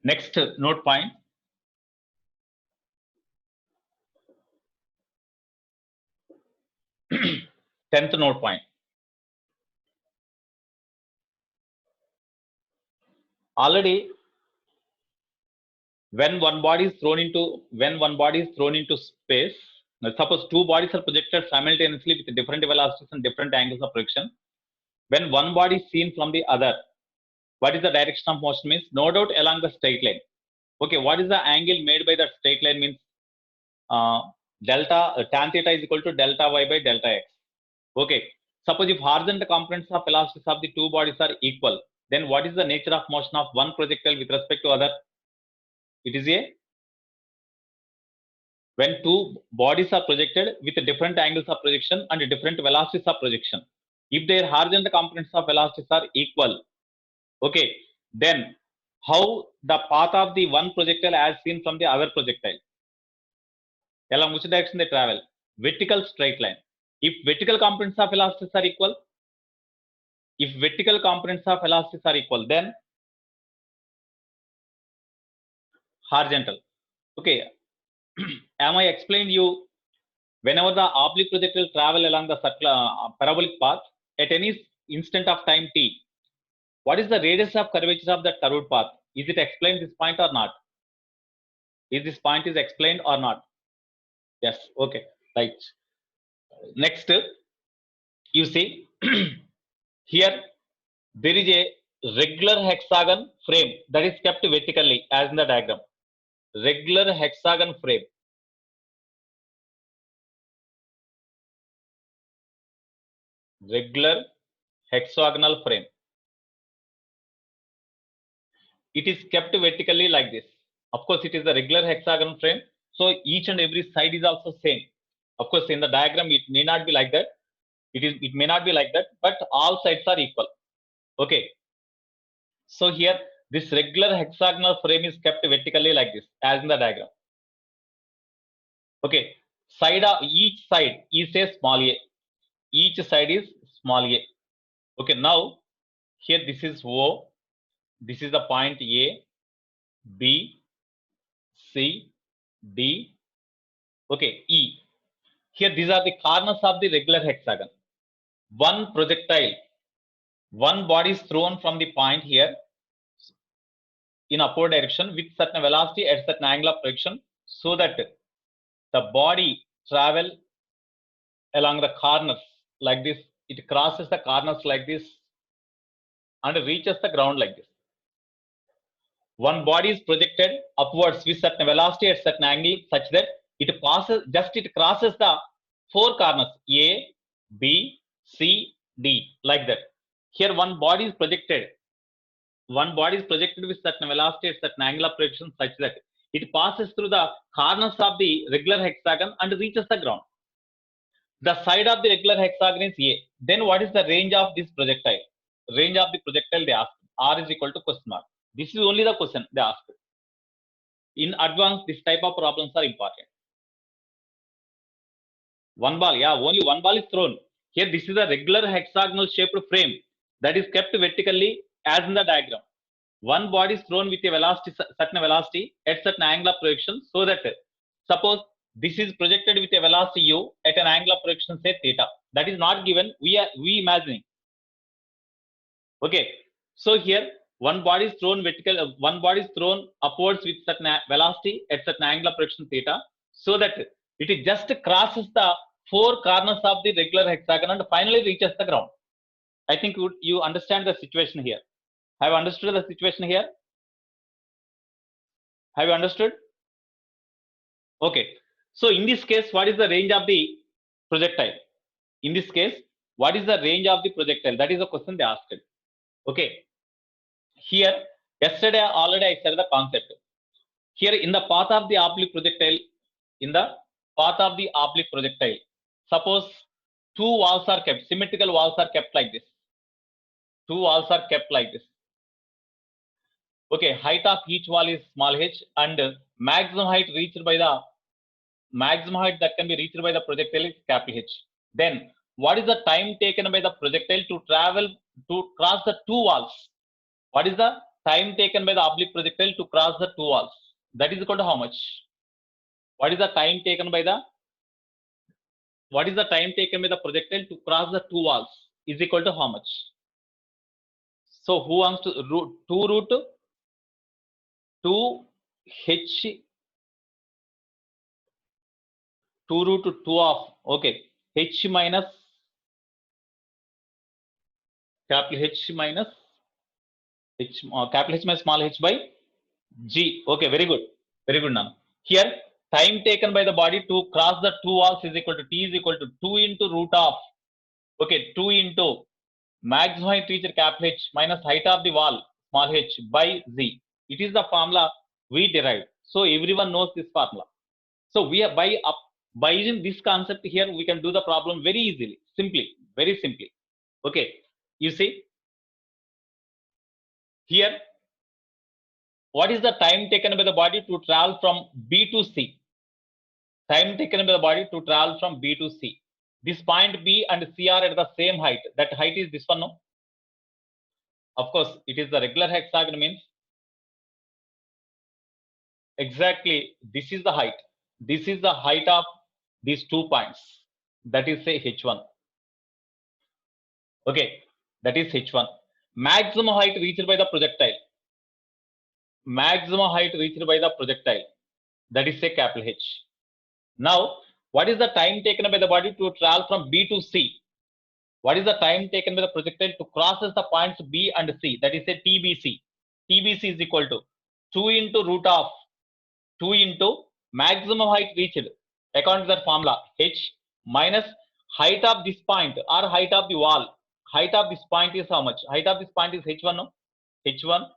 Next note point. Tenth note point. Already, when one body is thrown into space, suppose two bodies are projected simultaneously with different velocities and different angles of projection. When one body is seen from the other, what is the direction of motion means? No doubt along the straight line. Okay, what is the angle made by that straight line means? Delta tan theta is equal to delta y by delta x. Okay, suppose if horizontal components of velocities of the two bodies are equal, then what is the nature of motion of one projectile with respect to other? It is when two bodies are projected with different angles of projection and different velocities of projection. If their horizontal components of velocities are equal, okay, then how the path of the one projectile as seen from the other projectile? Along which direction they travel? Vertical straight line. If vertical components of velocities are equal, then horizontal. Okay, am I explained you? Whenever the oblique projectile travel along the parabolic path at any instant of time t, what is the radius of curvature of that curved path? Is it explained this point or not? Is this point is explained or not? Yes. Okay. Right. Next, you see here there is a regular hexagon frame that is kept vertically as in the diagram. Regular hexagon frame. Regular hexagonal frame. It is kept vertically like this. Of course, it is a regular hexagon frame. So each and every side is also same. Of course, in the diagram, it may not be like that. It may not be like that, but all sides are equal. Okay. So here, this regular hexagonal frame is kept vertically like this, as in the diagram. Okay. Each side is a small a. Each side is small a. Okay. Now, here this is O. This is the point A, B, C, D. Okay, E. Here, these are the corners of the regular hexagon. One projectile, one body is thrown from the point here in upward direction with certain velocity at certain angle of projection, so that the body travel along the corners like this. It crosses the corners like this and reaches the ground like this. One body is projected upwards with certain velocity at certain angle such that it crosses the four corners A, B, C, D like that. Here one body is projected with certain velocity at certain angle of projection such that it passes through the corners of the regular hexagon and reaches the ground. The side of the regular hexagon is A. Then what is the range of this projectile? Range of the projectile they asked. R is equal to question mark. This is only the question they asked. In advance, this type of problems are important. One ball, yeah, only one ball is thrown. Here, this is a regular hexagonal shaped frame that is kept vertically as in the diagram. One body is thrown with a velocity, certain velocity at certain angle of projection, so that suppose this is projected with a velocity u at an angle of projection, say theta. That is not given. We imagining. Okay. So here one body is thrown vertical, one body is thrown upwards with certain velocity at certain angle of projection theta, so that it just crosses the four corners of the regular hexagon and finally reaches the ground. I think you understand the situation here. Have you understood the situation here? Have you understood? Okay. So in this case, what is the range of the projectile? In this case, what is the range of the projectile? That is the question they asked. Okay. Here, yesterday already I said the concept. Here in the path of the oblique projectile, suppose two walls are kept, symmetrical walls are kept like this. Two walls are kept like this. Okay, height of each wall is small h, and maximum height that can be reached by the projectile is capital H. Then what is the time taken by the projectile to cross the two walls? What is the time taken by the oblique projectile to cross the two walls. That is equal to how much? What is the time taken by the projectile to cross the two walls is equal to how much? So who wants to root 2 h 2 root 2 of h minus capital H minus capital H minus small h by g. Okay, very good now. Here time taken by the body to cross the two walls is equal to t is equal to 2 into root of 2 into maximum height reached capital H minus height of the wall small h by z. It is the formula we derived. So everyone knows this formula. So we are by using this concept here, we can do the problem very easily, very simply. Okay, you see here, what is the time taken by the body to travel from B to C? Time taken by the body to travel from B to C. This point B and C are at the same height. That height is this one, no? Of course, it is the regular hexagon means exactly this is the height. This is the height of these 2 points. That is say H1. Okay, that is H1. Maximum height reached by the projectile. Maximum height reached by the projectile. That is say capital H. Now, what is the time taken by the body to travel from B to C? What is the time taken by the projectile to crosses the points B and C? That is say TBC. TBC is equal to 2 into root of 2 into maximum height reached according to that formula H minus height of this point or height of the wall. Height of this point is how much? Height of this point is H1, no? H1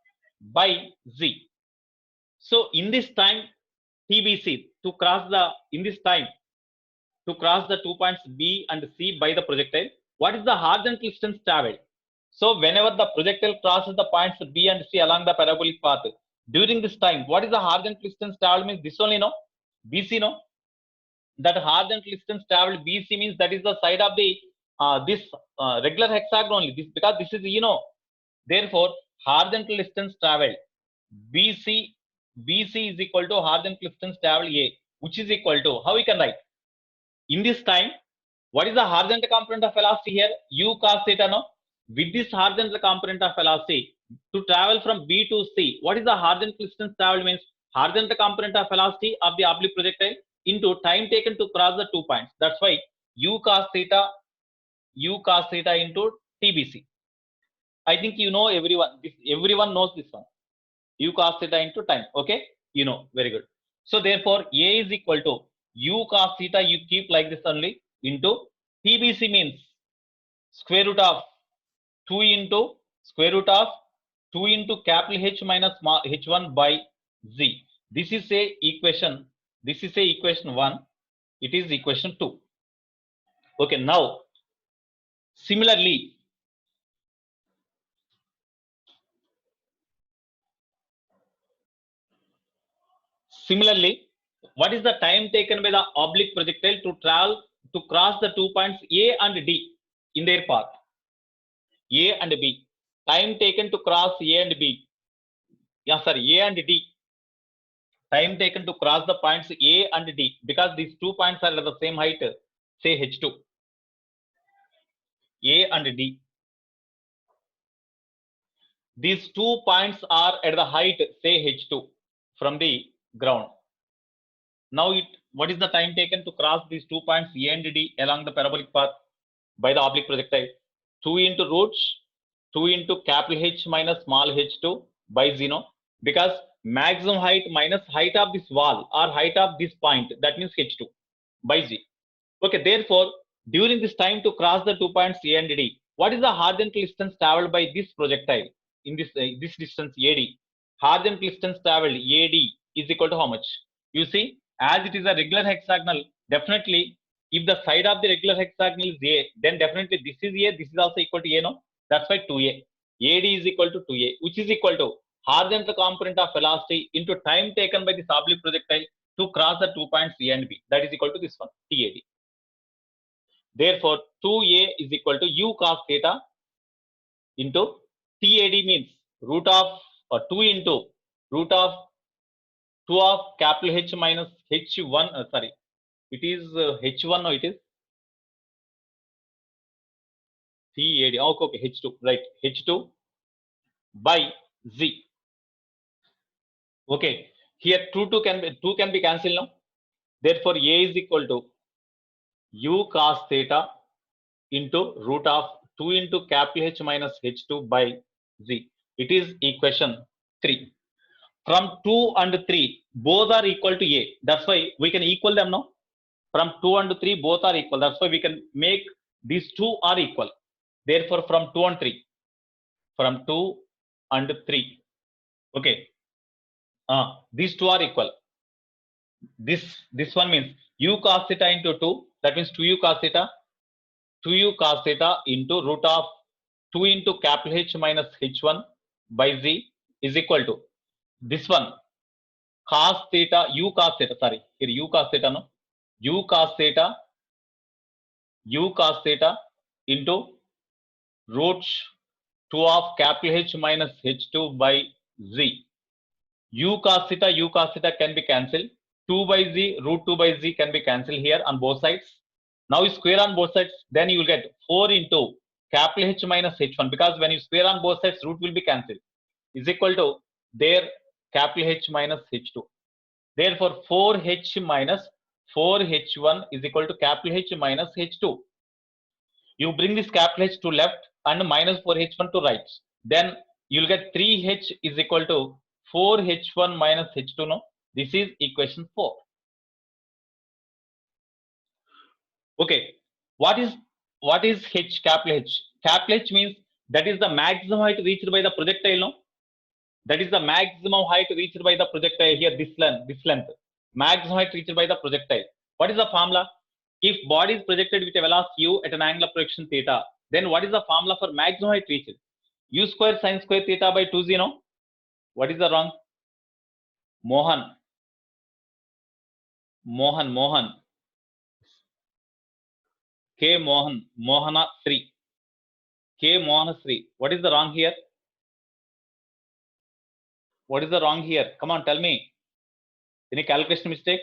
by Z. So in this time TBC to cross the two points B and C by the projectile, what is the horizontal distance traveled? So whenever the projectile crosses the points B and C along the parabolic path, during this time, what is the horizontal distance traveled means this only, no? BC, no? That horizontal distance traveled BC means that is the side of the this regular hexagon only. This because this is therefore horizontal distance traveled BC is equal to horizontal distance traveled A, which is equal to how we can write in this time. What is the horizontal component of velocity here? U cos theta, no? With this horizontal component of velocity to travel from B to C, what is the horizontal distance traveled means horizontal component of velocity of the oblique projectile into time taken to cross the 2 points. That's why U cos theta into TBC. I think everyone knows this one. U cos theta into time. Okay, very good. So therefore A is equal to U cos theta, you keep like this only, into TBC means square root of 2 into capital H minus H1 by Z. This is a equation 1. It is equation 2. Okay, now similarly what is the time taken by the oblique projectile to travel to cross the 2 points A and D in their path? A and B. Time taken to cross A and B. A and D. Time taken to cross the points A and D because these 2 points are at the same height, say H2. A and D. These 2 points are at the height, say H2 from the ground. Now what is the time taken to cross these 2 points A and D along the parabolic path by the oblique projectile? 2 into roots 2 into capital H minus small h2 by 0, because maximum height minus height of this wall or height of this point, that means h2 by z. Okay, therefore during this time to cross the 2 points A and D, what is the horizontal distance traveled by this projectile in this distance AD? Horizontal distance traveled AD is equal to how much? You see, as it is a regular hexagonal, definitely if the side of the regular hexagonal is A, then definitely this is A, this is also equal to A, no? That's why 2A. AD is equal to 2A, which is equal to horizontal component of velocity into time taken by this oblique projectile to cross the 2 points A and B. That is equal to this one, TAD. Therefore, 2A is equal to U cos theta into TAD means root of or 2 into root of 2 of capital H minus H1, sorry, it is H1, no, it is CAD, okay, H2, right, H2 by Z. Okay, here 2 can be cancelled now. Therefore, A is equal to U cos theta into root of 2 into capital H minus H2 by Z. It is equation 3. From 2 and 3, both are equal to A. That's why we can equal them now. From 2 and 3, both are equal. That's why we can make these two are equal. Therefore, from 2 and 3, from 2 and 3, okay, these two are equal. This one means U cos theta into 2, that means 2U cos theta, 2U cos theta into root of 2 into capital H minus H1 by Z is equal to this one cos theta, U cos theta, sorry, here U cos theta, no, U cos theta into root 2 of capital H minus H2 by Z. U cos theta can be cancelled. 2 by Z, root 2 by Z can be cancelled here on both sides. Now you square on both sides, then you will get 4 into capital H minus H1, because when you square on both sides, root will be cancelled, is equal to their capital H minus H2. Therefore, 4H minus 4H1 is equal to capital H minus H2. You bring this capital H to left and minus 4H1 to right. Then you will get 3H is equal to 4H1 minus H2. No, this is equation 4. Okay, what is H, capital H? Capital H means that is the maximum height reached by the projectile. No, that is the maximum height reached by the projectile here. This length, maximum height reached by the projectile. What is the formula? If body is projected with a velocity u at an angle of projection theta, then what is the formula for maximum height reached? U square sin square theta by 2z. No, what is the wrong? Mohan. K Mohana Sri. K Mohana Sri. What is the wrong here? What is the wrong here? Come on, tell me. Any calculation mistake?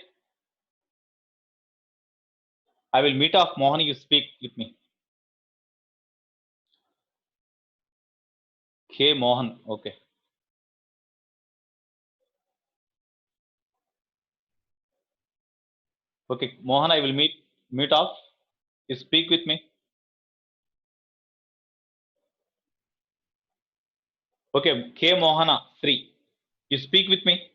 I will meet off Mohan. You speak with me. K Mohan. Okay. Okay, Mohan, I will meet off. You speak with me. Okay, K Mohana Sri. You speak with me.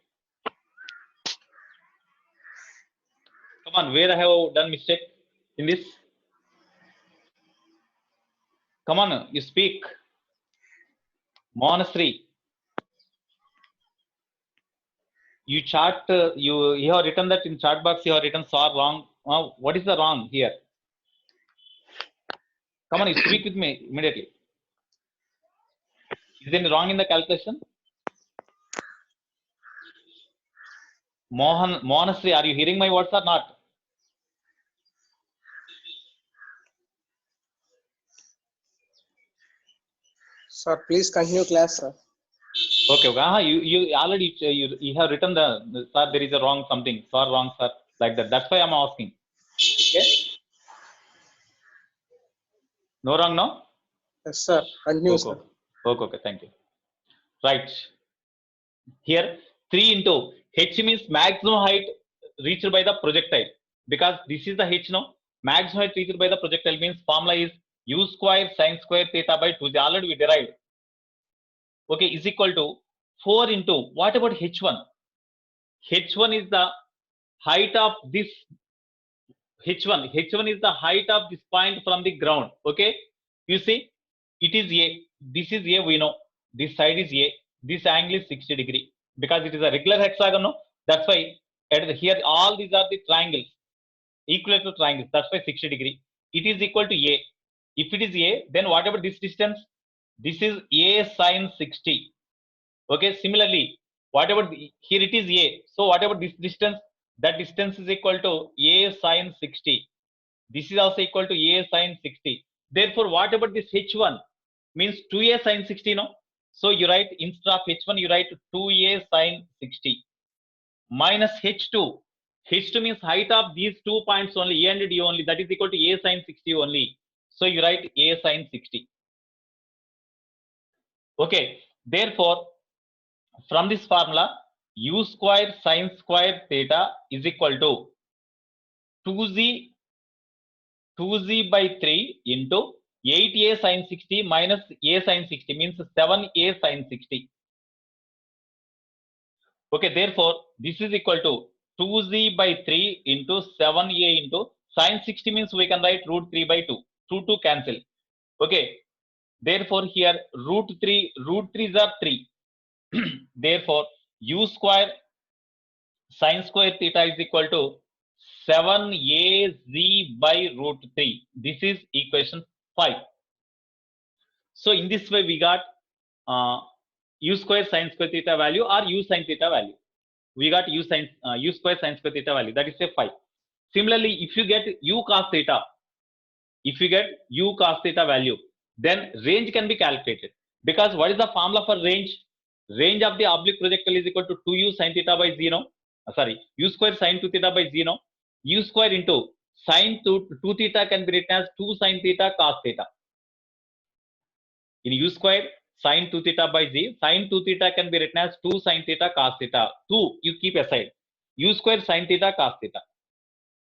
Come on, where I have done mistake in this? Come on, you speak. Mohana Sri. You chart. You have written that in chat box. You have written "sir" wrong. What is the wrong here? Come on, you speak with me immediately. Is there any wrong in the calculation? Mohan Sri, are you hearing my words or not? Sir, please continue class, sir. Okay. You already you have written the sir. There is a wrong something. Sir, wrong, sir. Like that. That's why I'm asking. Okay. No wrong, no? Yes, sir. Continue, okay, sir. Okay. Thank you. Right. Here 3 into H means maximum height reached by the projectile, because this is the H, no? Maximum height reached by the projectile means formula is U square sin square theta by 2. Already we derived. Okay, is equal to 4 into, what about H1? H1 is the height of this H1 is the height of this point from the ground. Okay, you see, it is A. This is A, we know. This side is A. This angle is 60 degree, because it is a regular hexagon. No? That's why here all these are the triangles, equilateral triangles. That's why 60 degree. It is equal to A. If it is A, then whatever this distance, this is A sin 60. Okay, similarly, whatever here it is A. So whatever this distance, that distance is equal to A sin 60. This is also equal to A sin 60. Therefore, whatever this H1 means 2A sin 60, no? So you write instead of h1, you write 2a sine 60 minus h2. H2 means height of these 2 points only, a and d only, that is equal to a sine 60 only. So you write a sine 60. Okay, therefore from this formula, u square sine square theta is equal to 2z by 3 into 8a sine 60 minus a sine 60 means 7a sine 60. Okay, therefore this is equal to 2z by 3 into 7a into sine 60 means we can write root 3 by 2. 2 cancel. Okay, therefore here root 3's are 3. Therefore u square sine square theta is equal to 7az by root 3. This is equation 5. So in this way we got u square sine square theta value or u sine theta value. We got u square sine square theta value, that is a 5. Similarly, if you get u cos theta, value, then range can be calculated, because what is the formula for range? Range of the oblique projectile is equal to 2u sin theta by 0, u square sin 2 theta by 0. U square into sin 2 theta can be written as 2 sin theta cos theta. In u square sin 2 theta by z, sin 2 theta can be written as 2 sin theta cos theta. 2 you keep aside. U square sin theta cos theta.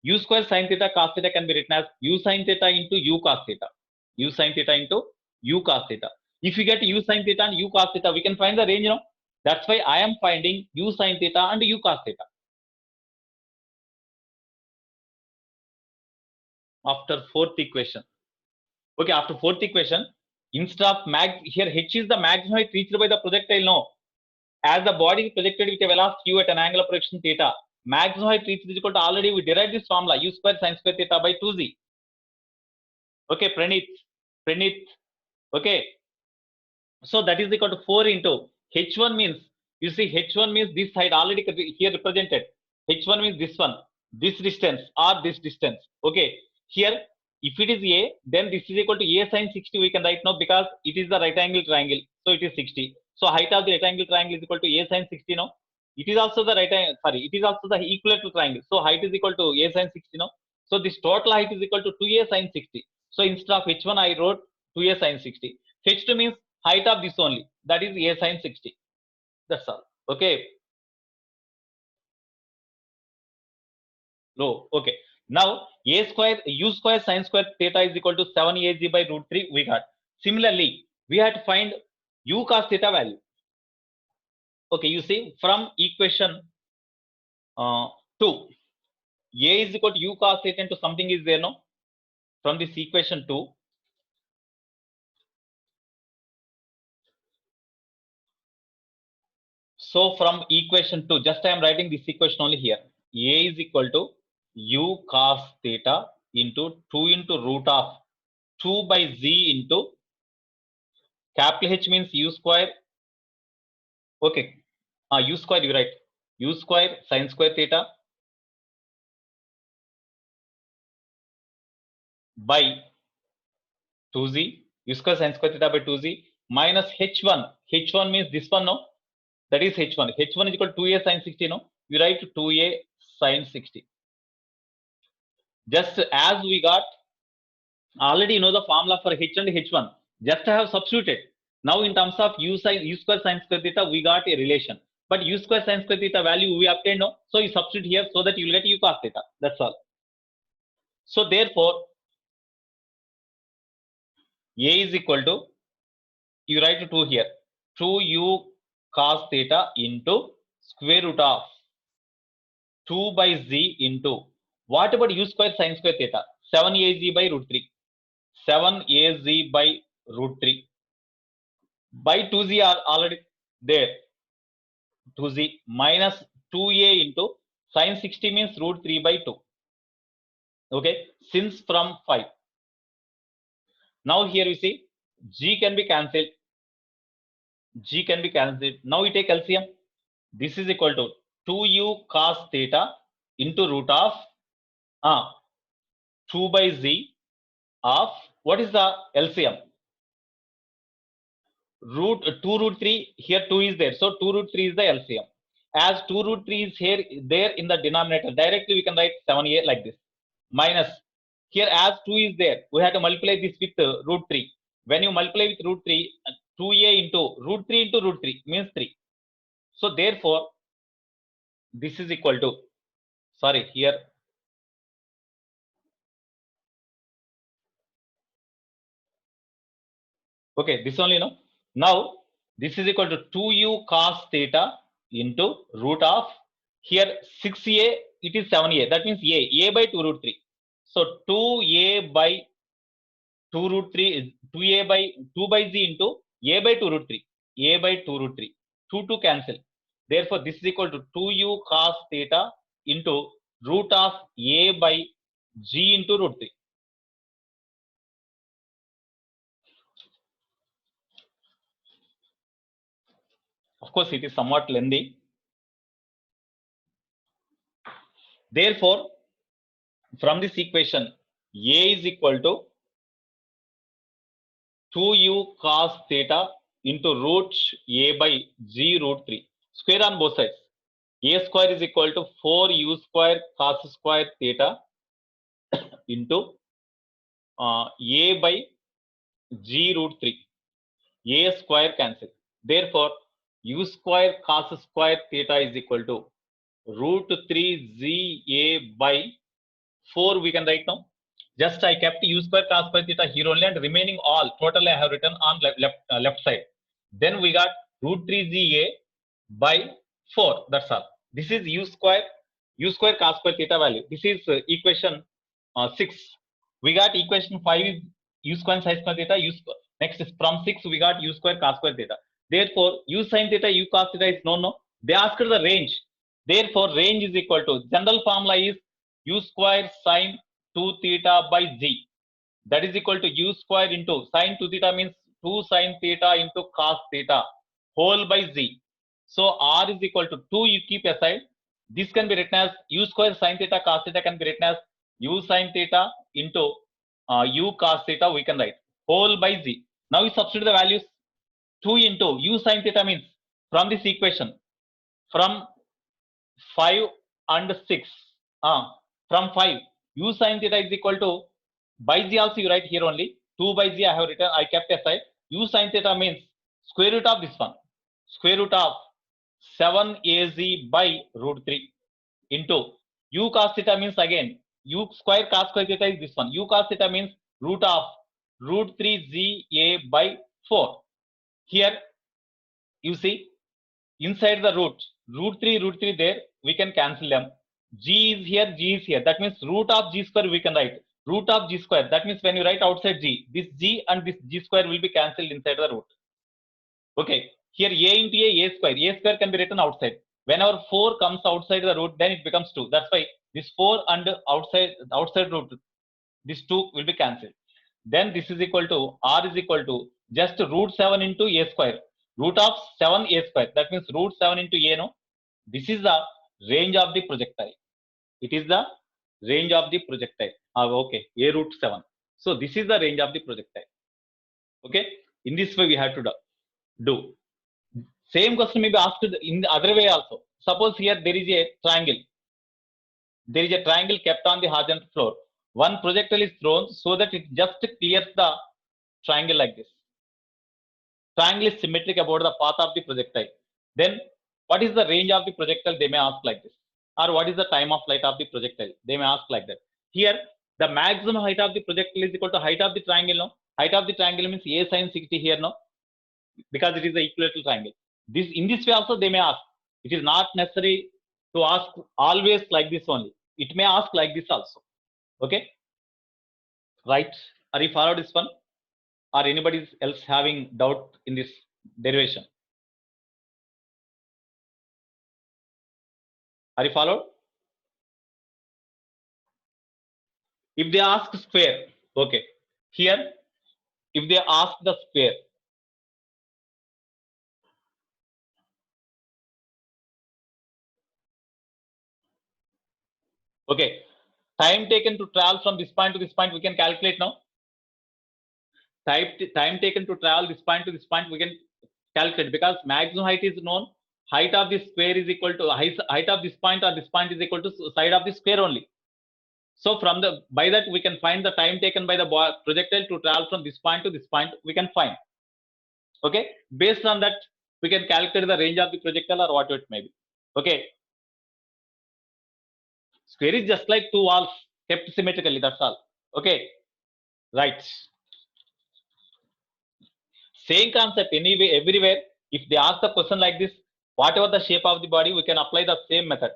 U square sin theta cos theta can be written as u sin theta into u cos theta. U sin theta into u cos theta. If you get u sin theta and u cos theta, we can find the range, you know. That's why I am finding u sin theta and u cos theta. After fourth equation. Okay, after fourth equation, instead of here h is the maximum height reached by the projectile, no. As the body is projected with a velocity u at an angle of projection theta, maximum height reached is equal to, already we derived this formula, u square sin square theta by 2z. Okay, Pranit. Okay, so that is equal to 4 into h1 means, you see h1 means this side already here represented. H1 means this one, this distance or this distance. Okay, here if it is a, then this is equal to a sin 60 we can write now, because it is the right angle triangle, so it is 60. So height of the right angle triangle is equal to a sin 60 now. It is also the it is also the equilateral triangle, so height is equal to a sin 60 now. So this total height is equal to 2a sin 60. So instead of h1 I wrote 2a sin 60. h2 means height of this only, that is a sin 60. That's all. Okay, low. Okay, now u square sin square theta is equal to 7az by root 3 we got. Similarly, we had to find u cos theta value. Okay, you see from equation 2, a is equal to u cos theta into something is there, no? From this equation 2, so from equation 2, just I am writing this equation only here. A is equal to u cos theta into 2 into root of 2 by z into capital H means u square. Okay, u square you write u square sin square theta by 2z, u square sin square theta by 2z minus h1. H1 means this one, no? That is h1. H1 is equal to 2a sin 60, no? You write 2a sin 60. Just as we got already, you know the formula for h and h1. Just I have substituted. Now in terms of u square sin square theta, we got a relation. But u square sin square theta value we obtained, no? So you substitute here so that you will get u cos theta. That's all. So therefore, a is equal to, you write 2 here, 2u cos theta into square root of 2 by z into, what about u square sin square theta? 7az by root 3. 7az by root 3 by 2z are already there. 2z minus 2a into sin 60 means root 3 by 2. Okay, since from 5. Now here you see g can be cancelled. Now we take LCM. This is equal to 2u cos theta into root of 2 by z of, what is the LCM? root 2 root 3, here 2 is there, so 2 root 3 is the LCM. As 2 root 3 is here there in the denominator, directly we can write 7a like this, minus here as 2 is there, we have to multiply this with root 3. When you multiply with root 3, 2a into root 3 into root 3 means 3. So therefore this is equal to, sorry, here okay, this only, no. Now this is equal to 2u cos theta into root of, here 6a, it is 7a, that means a by 2 root 3. So 2a by 2 root 3 is 2a by 2 by z into a by 2 root 3, a by 2 root 3, 2 to cancel. Therefore this is equal to 2u cos theta into root of a by g into root 3. Of course it is somewhat lengthy. Therefore from this equation, a is equal to 2u cos theta into root a by g root 3, square on both sides. A square is equal to 4u square cos square theta into a by g root 3. A square cancel. Therefore u square cos square theta is equal to root 3 z a by 4 we can write now. Just I kept u square cos square theta here only, and remaining all total I have written on left side. Then we got root 3 ZA by 4. That's all. This is u square cos square theta value. This is equation 6. We got equation 5 is u square sin square theta. Next is from 6 we got u square cos square theta. Therefore u sin theta, u cos theta is known. No. They asked the range. Therefore range is equal to, general formula is u square sin 2 theta by z, that is equal to u square into sin 2 theta means 2 sin theta into cos theta whole by z. So r is equal to 2, you keep aside. This can be written as u square sin theta cos theta can be written as u sin theta into u cos theta, we can write whole by z. Now you substitute the values. 2 into u sin theta means, from this equation, from 5 and 6, from 5 u sin theta is equal to, by z also you write here only, 2 by z I have written, I kept aside. U sin theta means square root of this one, square root of 7az by root 3 into u cos theta means again u square cos square theta is this one. U cos theta means root of root 3 za by 4. Here you see inside the root 3 there, we can cancel them. G is here, G is here. That means root of G square we can write. Root of G square. That means when you write outside G, this G and this G square will be cancelled inside the root. Okay. Here A into A square. A square can be written outside. Whenever 4 comes outside the root, then it becomes 2. That's why this 4 and outside root, this 2 will be cancelled. Then this is equal to, R is equal to just root 7 into A square. Root of 7 A square. That means root 7 into A, no? This is the range of the projectile. It is the range of the projectile. Okay, A root 7. So this is the range of the projectile. Okay, in this way we have to do. Same question may be asked in the other way also. Suppose here there is a triangle. There is a triangle kept on the horizontal floor. One projectile is thrown so that it just clears the triangle like this. Triangle is symmetric about the path of the projectile. Then what is the range of the projectile? They may ask like this. Or what is the time of flight of the projectile? They may ask like that. Here the maximum height of the projectile is equal to height of the triangle. No? Height of the triangle means a sin 60 here, no? Because it is the equilateral triangle. This in this way also they may ask. It is not necessary to ask always like this only. It may ask like this also. Okay, right? Are you followed this one? Or anybody else having doubt in this derivation? Are you followed? If they ask square, okay. Here, if they ask the square, okay. Time taken to travel from this point to this point, we can calculate now. Time taken to travel this point to this point, we can calculate, because maximum height is known. Height of this square is equal to height of this point, or this point is equal to side of the square only. So by that we can find the time taken by the projectile to travel from this point to this point. We can find. Okay, based on that we can calculate the range of the projectile or whatever it may be. Okay, square is just like two walls kept symmetrically. That's all. Okay, right. Same concept anyway everywhere. If they ask the question like this, whatever the shape of the body, we can apply the same method.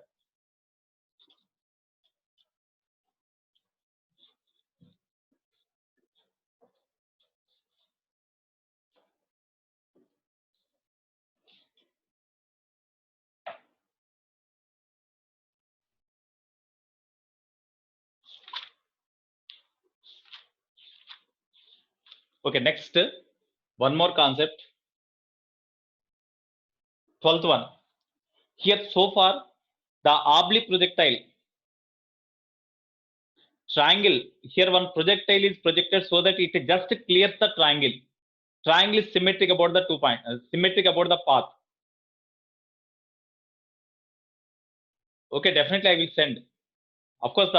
Okay, next one more concept. 12th one. Here so far the oblique projectile triangle, here one projectile is projected so that it just clears the triangle. Triangle is symmetric about the 2 points, symmetric about the path. Okay, definitely I will send. Of course,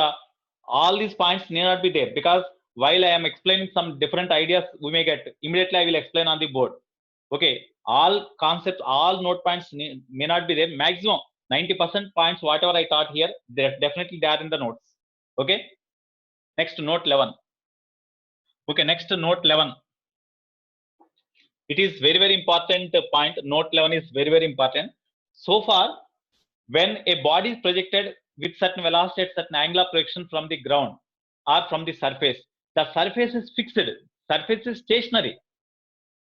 all these points need not be there, because while I am explaining some different ideas we may get, immediately I will explain on the board. Okay, all concepts, all note points may not be there. Maximum 90% points whatever I taught here, they're definitely there in the notes. Okay, next note 11. Okay, next note 11. It is very important point. Note 11 is very important. So far, when a body is projected with certain velocity at certain angle of projection from the ground or from the surface, the surface is fixed, surface is stationary.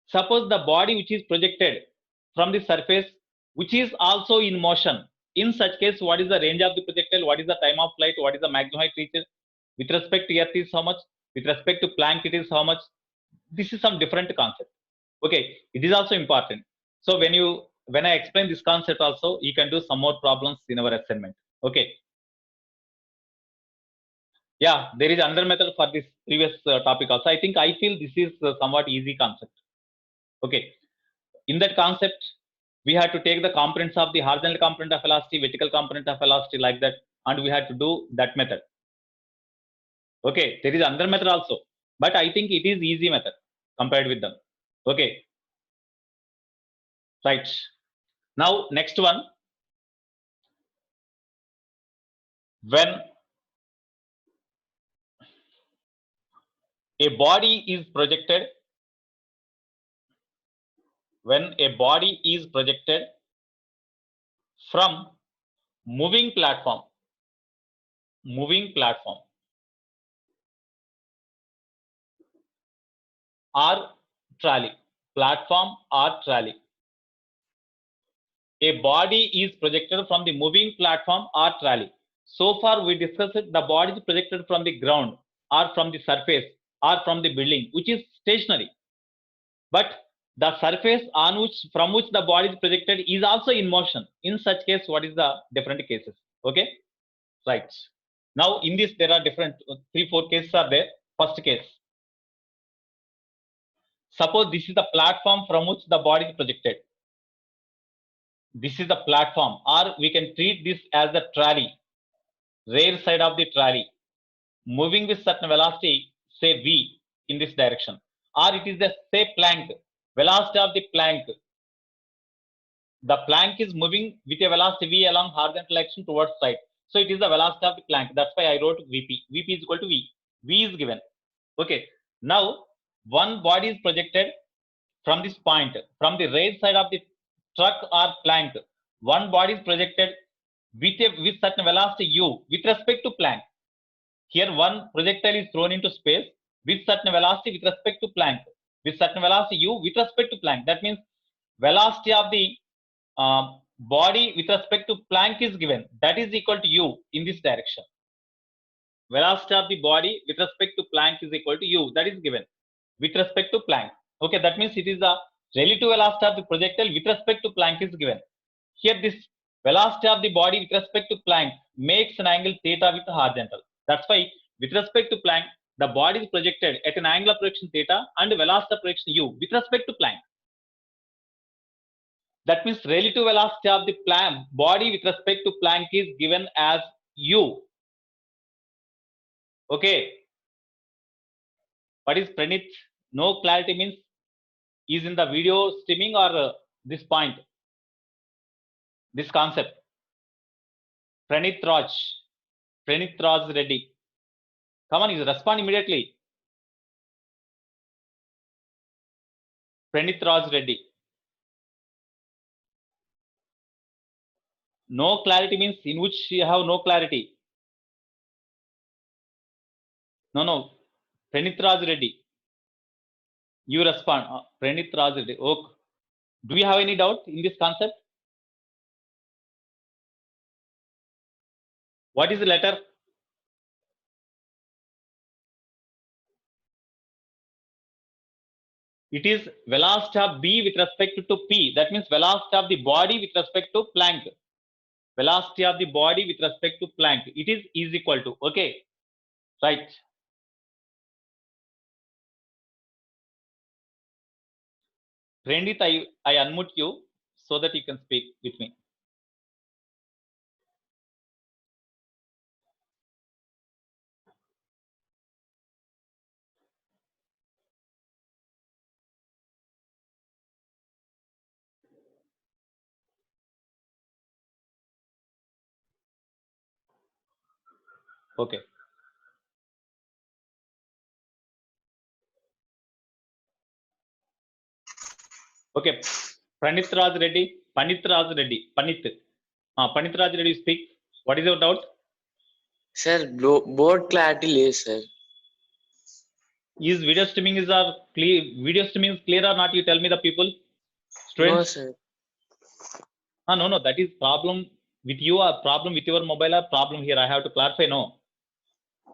Suppose the body which is projected from the surface, which is also in motion, in such case, what is the range of the projectile, what is the time of flight, what is the maximum height reached, with respect to earth is how much, with respect to Planck it is how much. This is some different concept. Okay, it is also important. So when I explain this concept also, you can do some more problems in our assignment. Okay. Yeah, there is another method for this previous topic also. I feel this is somewhat easy concept. Okay, in that concept, we had to take the components of the horizontal component of velocity, vertical component of velocity, like that, and we had to do that method. Okay, there is another method also, but I think it is easy method compared with them. Okay, right. Now next one, when a body is projected, from moving platform or trolley, a body is projected from the moving platform or trolley. So far we discussed it, the body is projected from the ground or from the surface or from the building, which is stationary. But the surface from which the body is projected is also in motion. In such case, what is the different cases? Okay, right. Now in this there are different 3-4 cases are there. First case, suppose this is the platform from which the body is projected. This is the platform, or we can treat this as the trolley, rear side of the trolley, moving with certain velocity, say v, in this direction, or it is the say plank, velocity of the plank. The plank is moving with a velocity v along horizontal action towards side. So it is the velocity of the plank. That's why I wrote Vp. Vp is equal to V. V is given. Okay. Now one body is projected from this point, from the rear side of the truck or plank. One body is projected with certain velocity u with respect to plank. Here one projectile is thrown into space with certain velocity with respect to plank, with certain velocity u with respect to plank. That means velocity of the body with respect to plank is given, that is equal to u in this direction. Velocity of the body with respect to plank is equal to u, that is given with respect to plank. Okay, that means it is the relative velocity of the projectile with respect to plank is given. Here this velocity of the body with respect to plank makes an angle theta with horizontal. That's why with respect to plank, the body is projected at an angle of projection theta and velocity of projection u with respect to plank. That means relative velocity of the body with respect to Planck is given as u. Okay. What is Pranit? No clarity means is in the video streaming or this point, this concept. Pranit Raj Reddy. Come on, you respond immediately. Pranit Raj Reddy. No clarity means in which you have no clarity. No. Pranit Raj Reddy. You respond. Pranit Raj Reddy. Okay. Do you have any doubt in this concept? What is the letter? It is velocity of B with respect to P. That means velocity of the body with respect to Planck. Velocity of the body with respect to Planck. It is equal to. Okay. Right. Rendit, I unmute you so that you can speak with me. Okay. Okay. Pranit Raj Reddy. Panit Raj Reddy. Panit Raj Reddy, speak. What is your doubt? Sir, board clarity less, sir. Is video streaming clear? Video streaming is clear or not? You tell me, the people. Students? No, sir. No. That is problem with you, or problem with your mobile, or problem here. I have to clarify. No.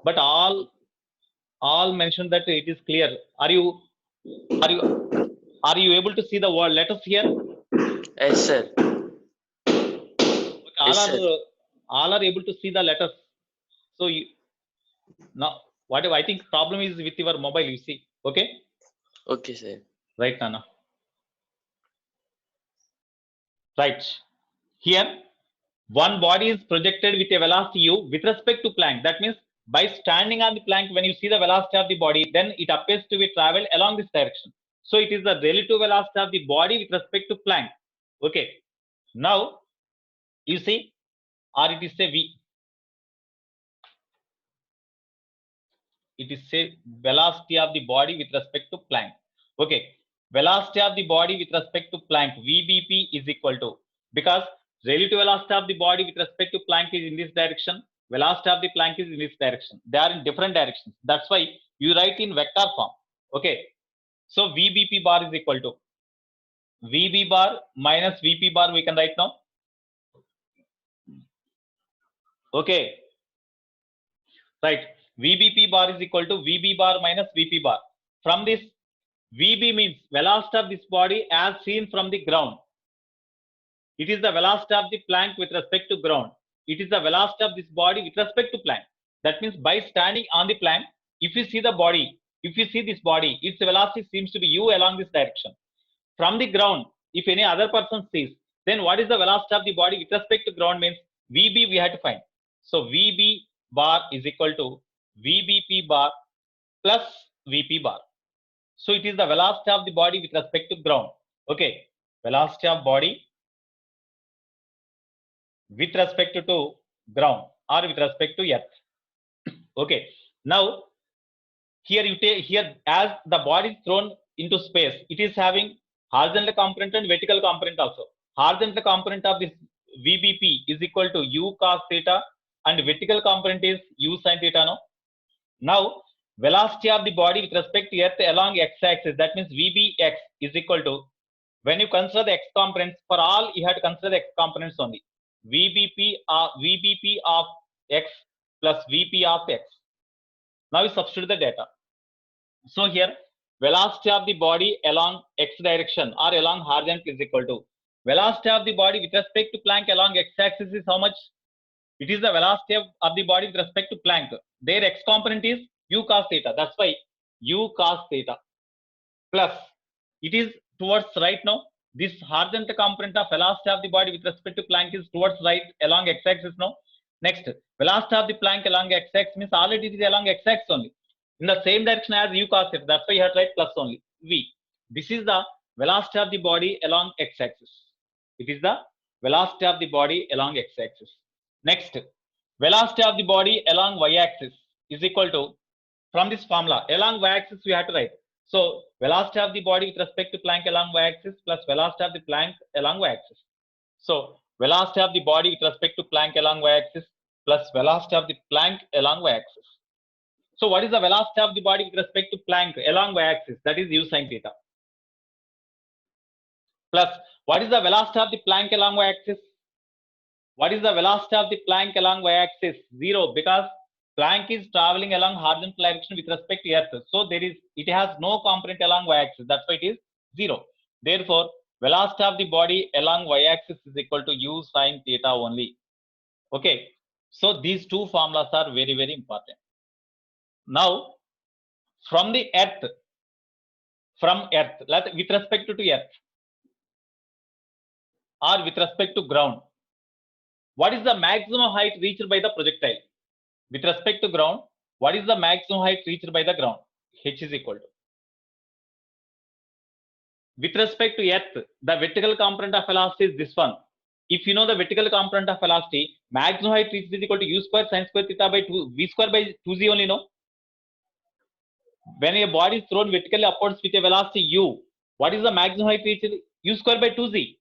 But all mentioned that it is clear. Are you able to see the word letters here? Yes, sir. Okay, all are able to see the letters. So now whatever, I think problem is with your mobile, you see. Okay. Okay, sir. Right, Nana. Right. Here, one body is projected with a velocity u with respect to Planck. That means by standing on the Planck, when you see the velocity of the body, then it appears to be traveled along this direction. So it is the relative velocity of the body with respect to Planck. Okay. Now you see, or it is a v. It is a velocity of the body with respect to Planck. Okay. Velocity of the body with respect to Planck, VBP is equal to, because relative velocity of the body with respect to Planck is in this direction, velocity of the Planck is in this direction. They are in different directions. That's why you write in vector form. Okay. So VBP bar is equal to VB bar minus VP bar, we can write now. Okay. Right. VBP bar is equal to VB bar minus VP bar. From this, VB means velocity of this body as seen from the ground. It is the velocity of the Planck with respect to ground. It is the velocity of this body with respect to Planck. That means by standing on the Planck, if you see the body, if you see this body, its velocity seems to be u along this direction. From the ground, if any other person sees, then what is the velocity of the body with respect to ground means VB we have to find. So VB bar is equal to VBP bar plus VP bar. So it is the velocity of the body with respect to ground. Okay. Velocity of body with respect to ground or with respect to earth. Okay. Now here you take, here as the body is thrown into space, it is having horizontal component and vertical component also. Horizontal component of this VBP is equal to u cos theta and vertical component is u sin theta. No. Now velocity of the body with respect to earth along x-axis, that means VBX is equal to, when you consider the x components, for all you have to consider the x components only. VBP of x plus VP of x. Now you substitute the data. So here velocity of the body along x direction or along horizontal is equal to velocity of the body with respect to Planck along x-axis is how much? It is the velocity of the body with respect to Planck. Their x component is u cos theta. That's why u cos theta plus, it is towards right now. this horizontal component of velocity of the body with respect to Planck is towards right along x-axis now. Next, velocity of the Planck along x-axis means already it is along x-axis only. In the same direction as u cos theta. That's why you have to write plus only. V. This is the velocity of the body along x-axis. It is the velocity of the body along x-axis. Next, velocity of the body along y-axis is equal to, from this formula, along y-axis we have to write. So, velocity of the body with respect to Planck along y-axis plus velocity of the Planck along y-axis. So, velocity of the body with respect to Planck along y-axis plus velocity of the Planck along y-axis. So, what is the velocity of the body with respect to Planck along y-axis? That is u sin theta. Plus, what is the velocity of the Planck along y-axis? What is the velocity of the Planck along y-axis? 0, because Planck is traveling along horizontal direction with respect to Earth. So it has no component along y-axis. That's why it is 0. Therefore, velocity of the body along y-axis is equal to u sin theta only. Okay. So these two formulas are very, very important. Now, from Earth, with respect to Earth or with respect to ground, what is the maximum height reached by the projectile? With respect to ground, what is the maximum height reached by the ground? H is equal to. With respect to Earth, the vertical component of velocity is this one. If you know the vertical component of velocity, maximum height reached is equal to u square sin square theta by 2, v square by 2z only, no? When a body is thrown vertically upwards with a velocity u, what is the maximum height reached? U square by 2z.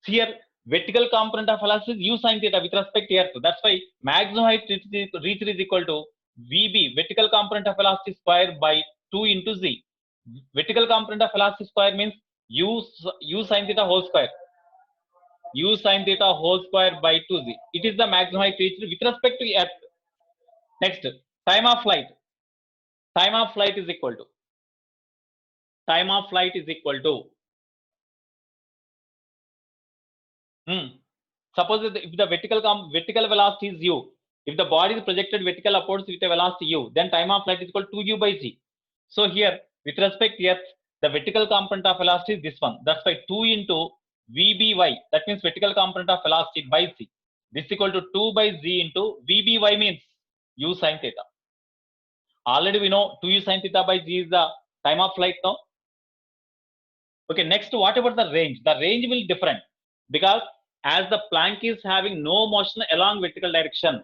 Here, vertical component of velocity is u sin theta with respect to Earth. That's why maximum height reached is equal to Vb, vertical component of velocity square by 2 into z. Vertical component of velocity square means u sin theta whole square. U sin theta whole square by 2z. It is the maximum height reached with respect to Earth. Next, time of flight. Time of flight is equal to. Time of flight is equal to. Suppose if the vertical velocity is u, if the body is projected vertical upwards with a velocity u, then time of flight is equal to 2u by z. So here, with respect to Earth, the vertical component of velocity is this one. That's why 2 into vby. That means vertical component of velocity by z. This is equal to 2 by z into vby means u sin theta. Already we know 2u sin theta by z is the time of flight now. Okay, next, what about the range? The range will be different because as the Planck is having no motion along vertical direction,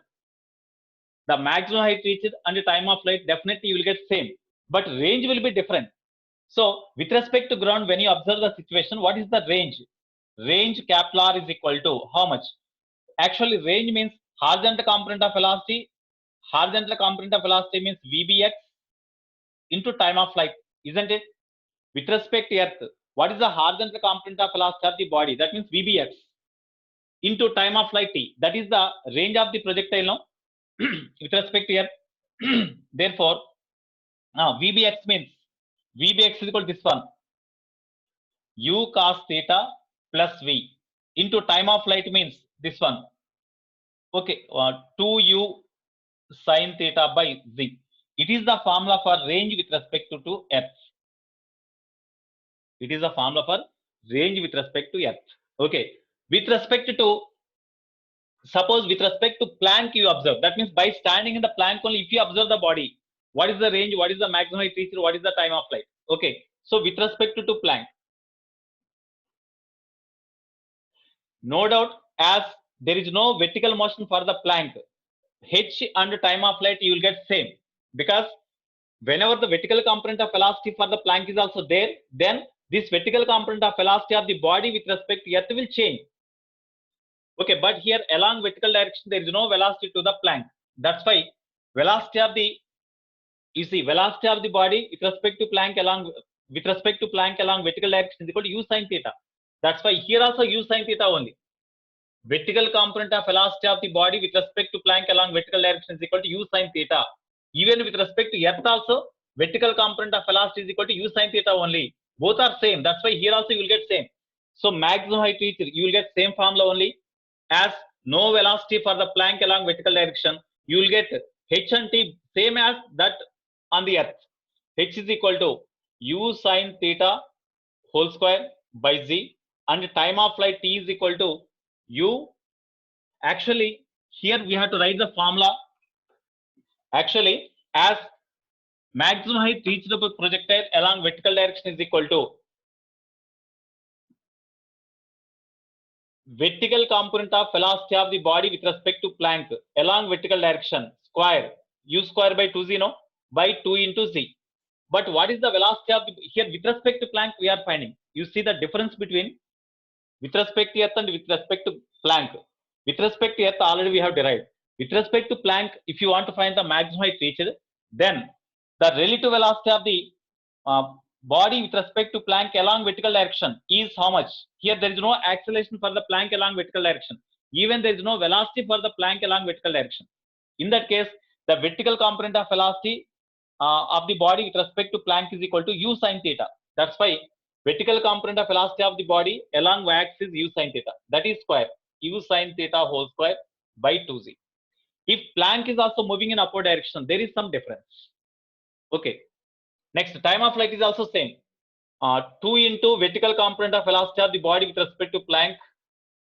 the maximum height reached and the time of flight definitely you will get same, but range will be different. So with respect to ground, when you observe the situation, what is the range? Range capital R is equal to how much? Actually, range means horizontal component of velocity. Horizontal component of velocity means Vbx into time of flight, isn't it? With respect to Earth, what is the horizontal component of velocity of the body? That means Vbx into time of flight t. That is the range of the projectile now with respect to Earth. Therefore, now Vbx means Vbx is equal to this one, u cos theta plus v into time of flight means this one. Okay, 2u sin theta by z. It is the formula for range with respect to Earth. It is a formula for range with respect to Earth. Okay. With respect to, suppose with respect to Planck you observe. That means by standing in the Planck only, if you observe the body, what is the range, what is the maximum height reached, what is the time of flight? Okay. So with respect to Planck, no doubt, as there is no vertical motion for the Planck, h and time of flight you will get same, because whenever the vertical component of velocity for the Planck is also there, then this vertical component of velocity of the body with respect to Earth will change. Okay, but here along vertical direction there is no velocity to the Planck. That's why velocity of the, you see, velocity of the body with respect to Planck along vertical direction is equal to u sin theta. That's why here also u sin theta only. Vertical component of velocity of the body with respect to Planck along vertical direction is equal to u sin theta. Even with respect to Earth also, vertical component of velocity is equal to u sin theta only. Both are same. That's why here also you will get same. So maximum height reached, you will get same formula only. As no velocity for the Planck along vertical direction, you will get h and t same as that on the Earth. H is equal to u sin theta whole square by z, and time of flight t is equal to u. Actually, here we have to write the formula. Actually, as maximum height reached by projectile along vertical direction is equal to vertical component of velocity of the body with respect to Planck along vertical direction square u square by 2z, no, by 2 into z. But what is the velocity of the, here with respect to Planck we are finding? You see the difference between with respect to earth and with respect to Planck. With respect to earth already we have derived. With respect to Planck, if you want to find the maximum height reached, then the relative velocity of the body with respect to Planck along vertical direction is how much? Here there is no acceleration for the Planck along vertical direction. Even there is no velocity for the Planck along vertical direction. In that case, the vertical component of velocity of the body with respect to Planck is equal to u sin theta. That's why vertical component of velocity of the body along y-axis is u sin theta. That is square u sin theta whole square by 2z. If Planck is also moving in upward direction, there is some difference. Okay. Next, time of flight is also same. 2 into vertical component of velocity of the body with respect to Planck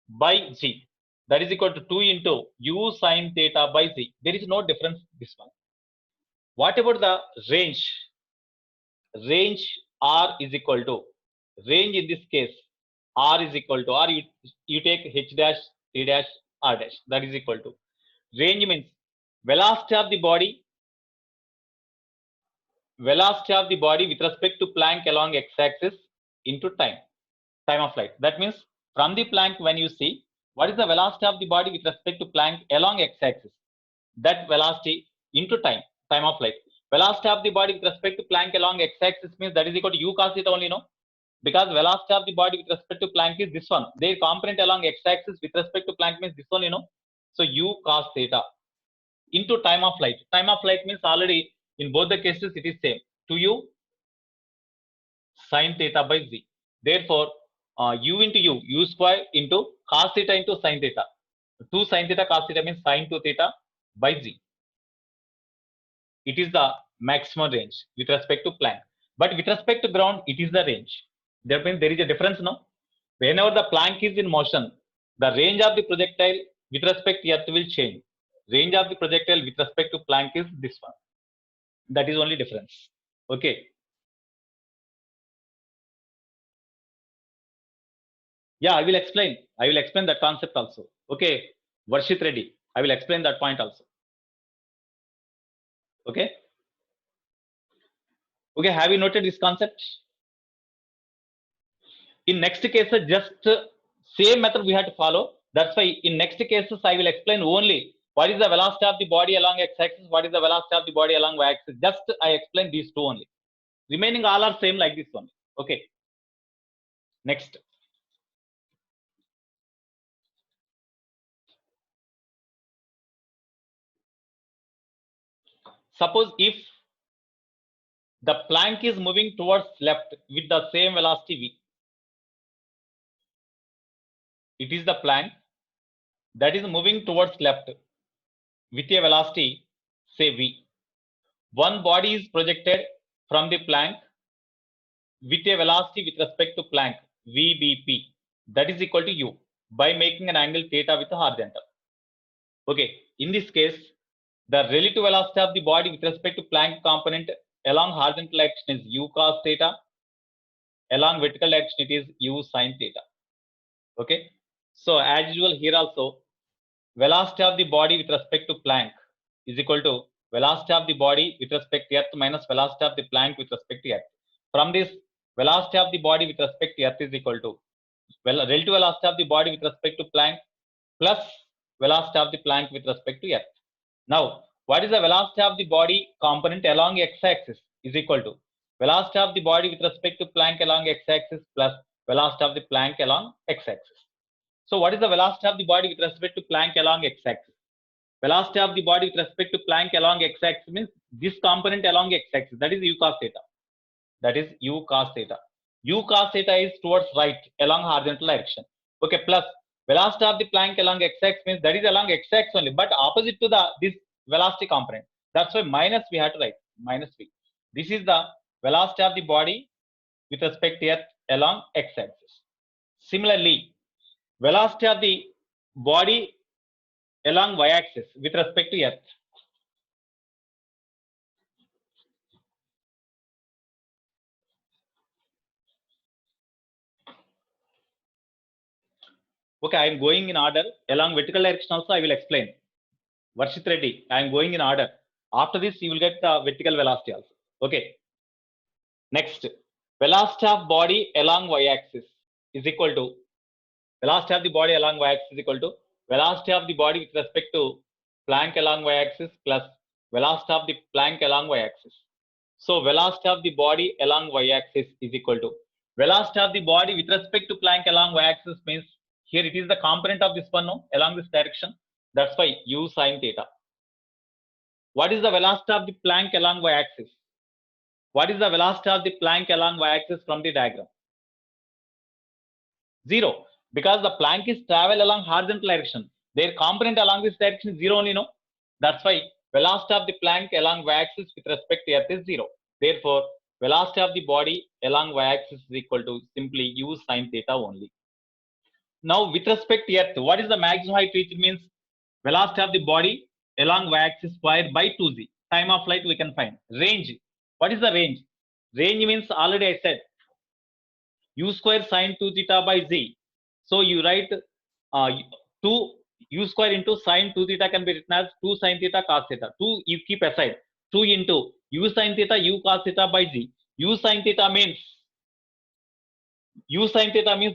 by g. That is equal to 2 into u sin theta by z. There is no difference this one. What about the range? Range r is equal to, range in this case r is equal to, or you take h dash, t dash, r dash. That is equal to, range means velocity of the body with respect to Planck along x-axis into time of flight. That means from the Planck, when you see what is the velocity of the body with respect to Planck along x-axis, that velocity into time of flight. Velocity of the body with respect to Planck along x-axis means that is equal to u cos theta only, no? Because velocity of the body with respect to Planck is this one. Their component along x-axis with respect to Planck means this one, you know. So u cos theta into time of flight. Time of flight means already in both the cases it is same, 2u sin theta by z. Therefore, u into u square into cos theta into sin theta. 2 sin theta cos theta means sin 2 theta by z. It is the maximum range with respect to Planck. But with respect to ground, it is the range. That means there is a difference, no? Whenever the Planck is in motion, the range of the projectile with respect to earth will change. Range of the projectile with respect to Planck is this one. That is only difference. Okay. Yeah, I will explain. I will explain that concept also. Okay, Varshit Reddy, I will explain that point also. Okay. Okay, have you noted this concept? In next cases, just same method we have to follow. That's why in next cases, I will explain only what is the velocity of the body along x-axis, what is the velocity of the body along y-axis. Just I explain these two only. Remaining all are same like this one. Okay. Next. Suppose if the Planck is moving towards left with the same velocity v. It is the Planck that is moving towards left with a velocity, say v. One body is projected from the Planck with a velocity with respect to Planck, vbp, that is equal to u, by making an angle theta with the horizontal. Okay, in this case, the relative velocity of the body with respect to Planck component along horizontal direction is u cos theta, along vertical direction it is u sin theta. Okay, so as usual here also, velocity of the body with respect to Planck is equal to velocity of the body with respect to earth minus velocity of the Planck with respect to earth. From this, velocity of the body with respect to earth is equal to, well, relative velocity of the body with respect to Planck plus velocity of the Planck with respect to earth. Now, what is the velocity of the body component along x-axis is equal to velocity of the body with respect to Planck along x-axis plus velocity of the Planck along x-axis. So what is the velocity of the body with respect to Planck along x-axis? Velocity of the body with respect to Planck along x-axis means this component along x-axis, that is u cos theta. That is u cos theta. U cos theta is towards right along horizontal direction. Okay, plus velocity of the Planck along x-axis means that is along x-axis only, but opposite to the this velocity component. That's why minus we have to write minus v. This is the velocity of the body with respect to Earth along x-axis. Similarly, velocity of the body along y-axis with respect to Earth. Okay, I am going in order. Along vertical direction also I will explain. Varshit Reddy, I am going in order. After this, you will get the vertical velocity also. Okay. Next, velocity of body along y-axis is equal to velocity of the body along y-axis is equal to velocity of the body with respect to Planck along y-axis plus velocity of the Planck along y-axis. So velocity of the body along y-axis is equal to velocity of the body with respect to Planck along y-axis means here it is the component of this one no, along this direction. That's why u sine theta. What is the velocity of the Planck along y-axis? What is the velocity of the Planck along y-axis from the diagram? 0, because the Planck is travel along horizontal direction. Their component along this direction is 0 only, no? That's why velocity of the Planck along y-axis with respect to Earth is 0. Therefore, velocity of the body along y-axis is equal to simply u sine theta only. Now, with respect to Earth, what is the maximum height reached means velocity of the body along y-axis squared by 2z. Time of flight we can find. Range. What is the range? Range means already I said u square sine 2 theta by z. So you write 2 u square into sine 2 theta can be written as 2 sine theta cos theta. 2 you keep aside. 2 into u sine theta u cos theta by z. U sine theta means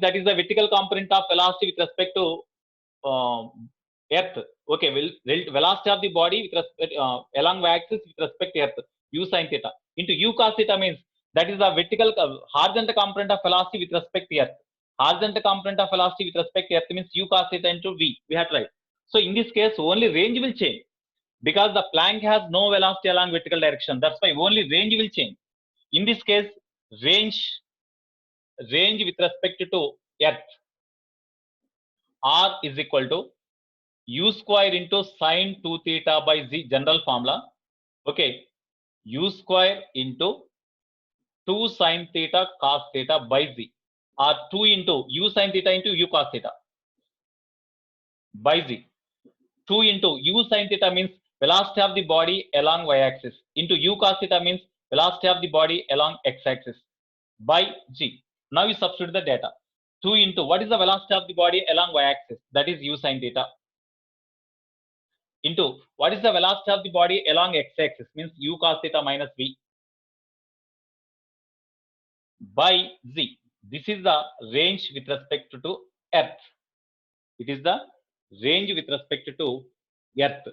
that is the vertical component of velocity with respect to Earth. Okay, velocity of the body with respect along y-axis with respect to Earth. U sine theta into u cos theta means that is the vertical horizontal component of velocity with respect to Earth. Horizontal component of velocity with respect to Earth means u cos theta into v. We have to write. So in this case, only range will change because the Planck has no velocity along vertical direction. That's why only range will change. In this case, range with respect to Earth r is equal to u square into sine 2 theta by z, general formula. Okay, u square into 2 sine theta cos theta by z, or 2 into u sine theta into u cos theta by z. 2 into u sine theta means velocity of the body along y-axis into u cos theta means velocity of the body along x-axis by g. Now you substitute the data. 2 into what is the velocity of the body along y-axis? That is u sine theta. Into what is the velocity of the body along x-axis means u cos theta minus v by z. This is the range with respect to Earth. It is the range with respect to Earth.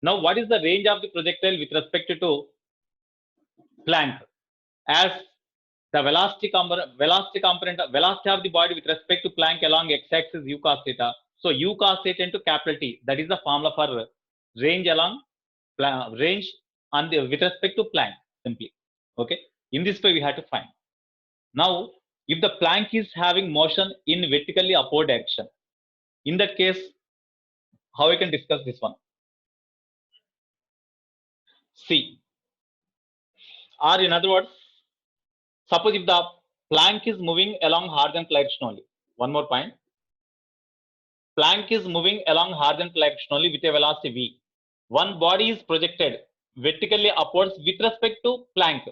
Now, what is the range of the projectile with respect to Planck? As the velocity component of the body with respect to Planck along x-axis u cos theta. So u cos theta into capital T. That is the formula for range along range on the with respect to Planck simply. Okay. In this way we have to find. Now, if the Planck is having motion in vertically upward direction, in that case, how we can discuss this one? See, or in other words, suppose if the Planck is moving along horizontal direction only. One more point. Planck is moving along horizontal direction only with a velocity v. One body is projected vertically upwards with respect to Planck.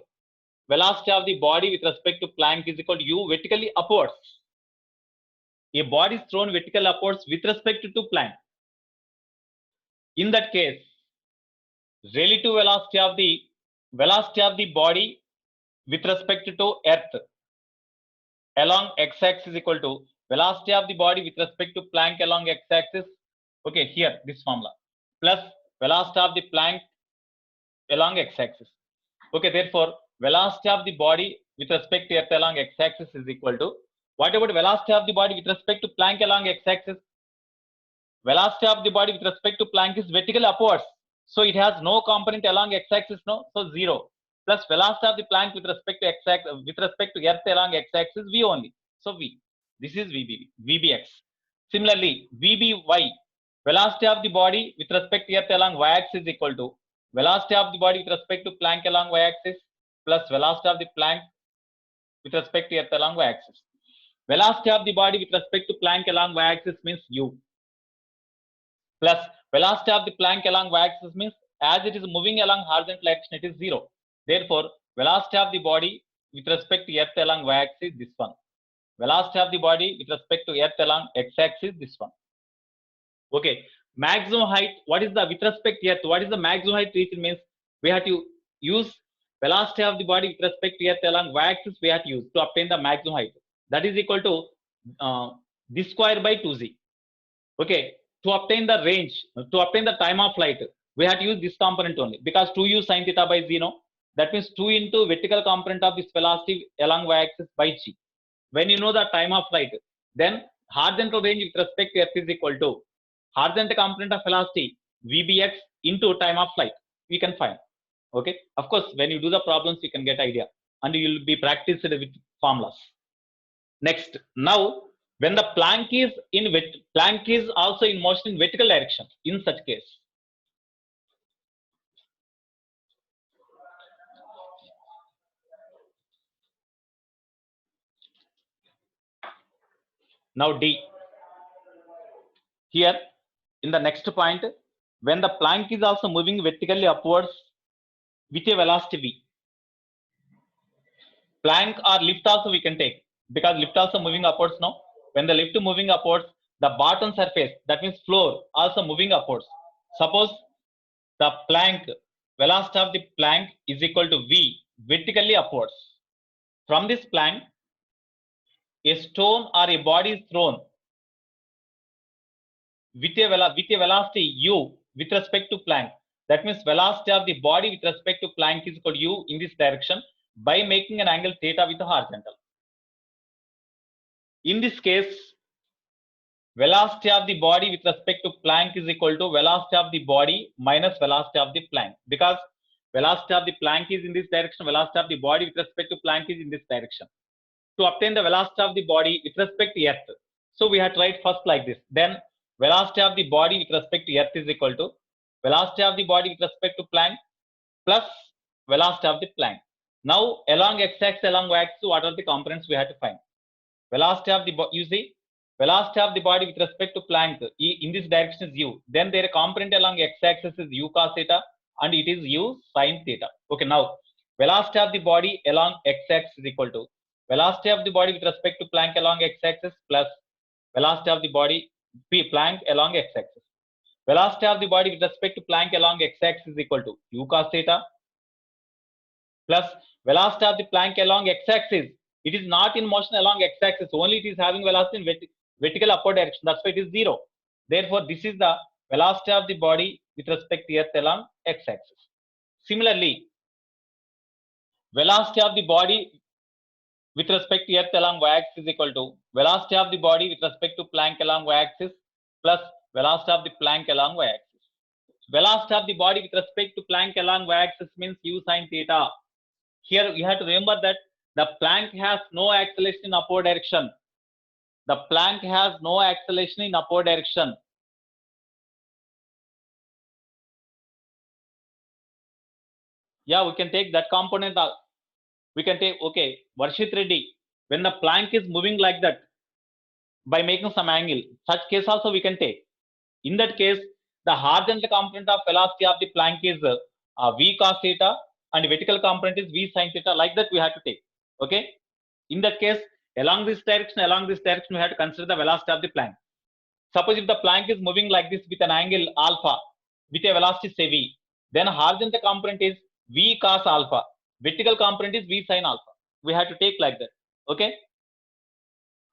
Velocity of the body with respect to Planck is equal to u vertically upwards. A body is thrown vertically upwards with respect to Planck. In that case, relative velocity of the body with respect to Earth along x-axis is equal to velocity of the body with respect to Planck along x-axis. Okay, here this formula plus velocity of the Planck along x-axis. Okay, therefore velocity of the body with respect to Earth along x-axis is equal to what about velocity of the body with respect to Planck along x-axis? Velocity of the body with respect to Planck is vertical upwards, so it has no component along x-axis, no, so 0. Plus velocity of the Planck with respect to x-axis with respect to Earth along x-axis v only, so v. This is vbx. Similarly, vby, velocity of the body with respect to Earth along y-axis is equal to velocity of the body with respect to Planck along y-axis plus velocity of the Planck with respect to earth along y-axis. Velocity of the body with respect to Planck along y-axis means u, plus velocity of the Planck along y-axis means as it is moving along horizontal direction, it is 0. Therefore, velocity of the body with respect to earth along y-axis, this one. Velocity of the body with respect to earth along x-axis, this one. Okay, maximum height, what is the, with respect to earth, what is the maximum height reached means we have to use velocity of the body with respect to earth along y-axis, we have to use to obtain the maximum height. That is equal to this square by 2z. Okay, to obtain the range, to obtain the time of flight, we have to use this component only, because 2u sin theta by z, no? That means 2 into vertical component of this velocity along y-axis by g. When you know the time of flight, then horizontal range with respect to earth is equal to horizontal component of velocity vbx into time of flight. We can find. Okay, of course, when you do the problems, you can get idea, and you will be practiced with formulas. Next, now when the Planck is in Planck is also in motion in vertical direction, in such case, now D. Here in the next point, when the Planck is also moving vertically upwards with a velocity v, Planck or lift also we can take, because lift also moving upwards now. When the lift moving upwards, the bottom surface, that means floor, also moving upwards. Suppose the Planck, velocity of the Planck is equal to v vertically upwards. From this Planck, a stone or a body is thrown with a velocity u with respect to Planck. That means velocity of the body with respect to Planck is equal to u in this direction by making an angle theta with the horizontal. In this case, velocity of the body with respect to Planck is equal to velocity of the body minus velocity of the Planck, because velocity of the Planck is in this direction, velocity of the body with respect to Planck is in this direction. To obtain the velocity of the body with respect to earth, so we have to write first like this. Then velocity of the body with respect to earth is equal to velocity of the body with respect to Planck plus velocity of the Planck. Now along x-axis, along y-axis, what are the components we have to find? Velocity of the you see, velocity of the body with respect to Planck in this direction is u. Then their component along x-axis is u cos theta, and it is u sin theta. Okay, now velocity of the body along x-axis is equal to velocity of the body with respect to Planck along x-axis plus velocity of the body Planck along x-axis. Velocity of the body with respect to Planck along x-axis is equal to u cos theta plus velocity of the Planck along x-axis. It is not in motion along x-axis, only it is having velocity in vertical upward direction. That's why it is 0. Therefore, this is the velocity of the body with respect to earth along x-axis. Similarly, velocity of the body with respect to earth along y-axis is equal to velocity of the body with respect to Planck along y-axis plus velocity of the Planck along y-axis. Velocity of the body with respect to Planck along y-axis means u sin theta. Here you have to remember that the Planck has no acceleration in upward direction. The Planck has no acceleration in upward direction. Yeah, we can take that component. We can take, okay, Varshit Reddy, when the Planck is moving like that by making some angle, such case also we can take. In that case, the horizontal component of velocity of the Planck is v cos theta, and vertical component is v sin theta. Like that we have to take. Okay. In that case, along this direction, we have to consider the velocity of the Planck. Suppose if the Planck is moving like this with an angle alpha with a velocity say v, then horizontal component is v cos alpha, vertical component is v sin alpha. We have to take like that. Okay.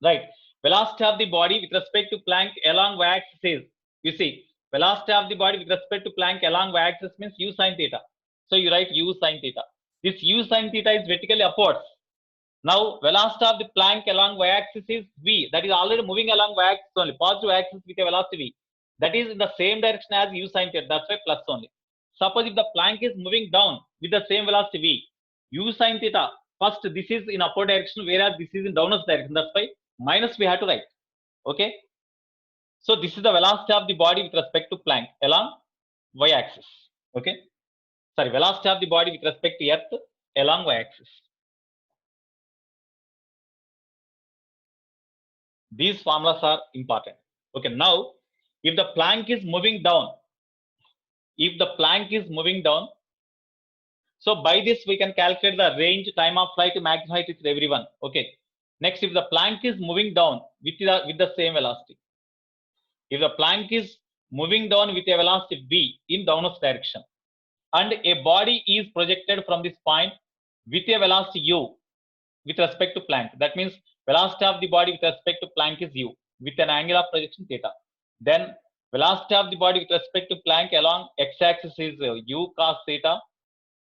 Right. Velocity of the body with respect to Planck along y-axis is, you see, velocity of the body with respect to Planck along y-axis means u sin theta. So you write u sin theta. This u sin theta is vertically upwards. Now velocity of the Planck along y-axis is v, that is already moving along y-axis only, positive axis with a velocity v. That is in the same direction as u sin theta. That's why plus only. Suppose if the Planck is moving down with the same velocity v, u sin theta, first this is in upward direction, whereas this is in downward direction. That's why minus we have to write. Okay. So this is the velocity of the body with respect to Planck along y-axis. Okay. Sorry, velocity of the body with respect to earth along y-axis. These formulas are important. Okay, now if the plank is moving down, so by this we can calculate the range, time of flight, maximum height with everyone. Okay. Next, if the plank is moving down with the same velocity, if the plank is moving down with a velocity v in downwards direction, and a body is projected from this point with a velocity u with respect to plank, that means velocity of the body with respect to plank is u with an angle of projection theta. Then velocity of the body with respect to plank along x-axis is u cos theta,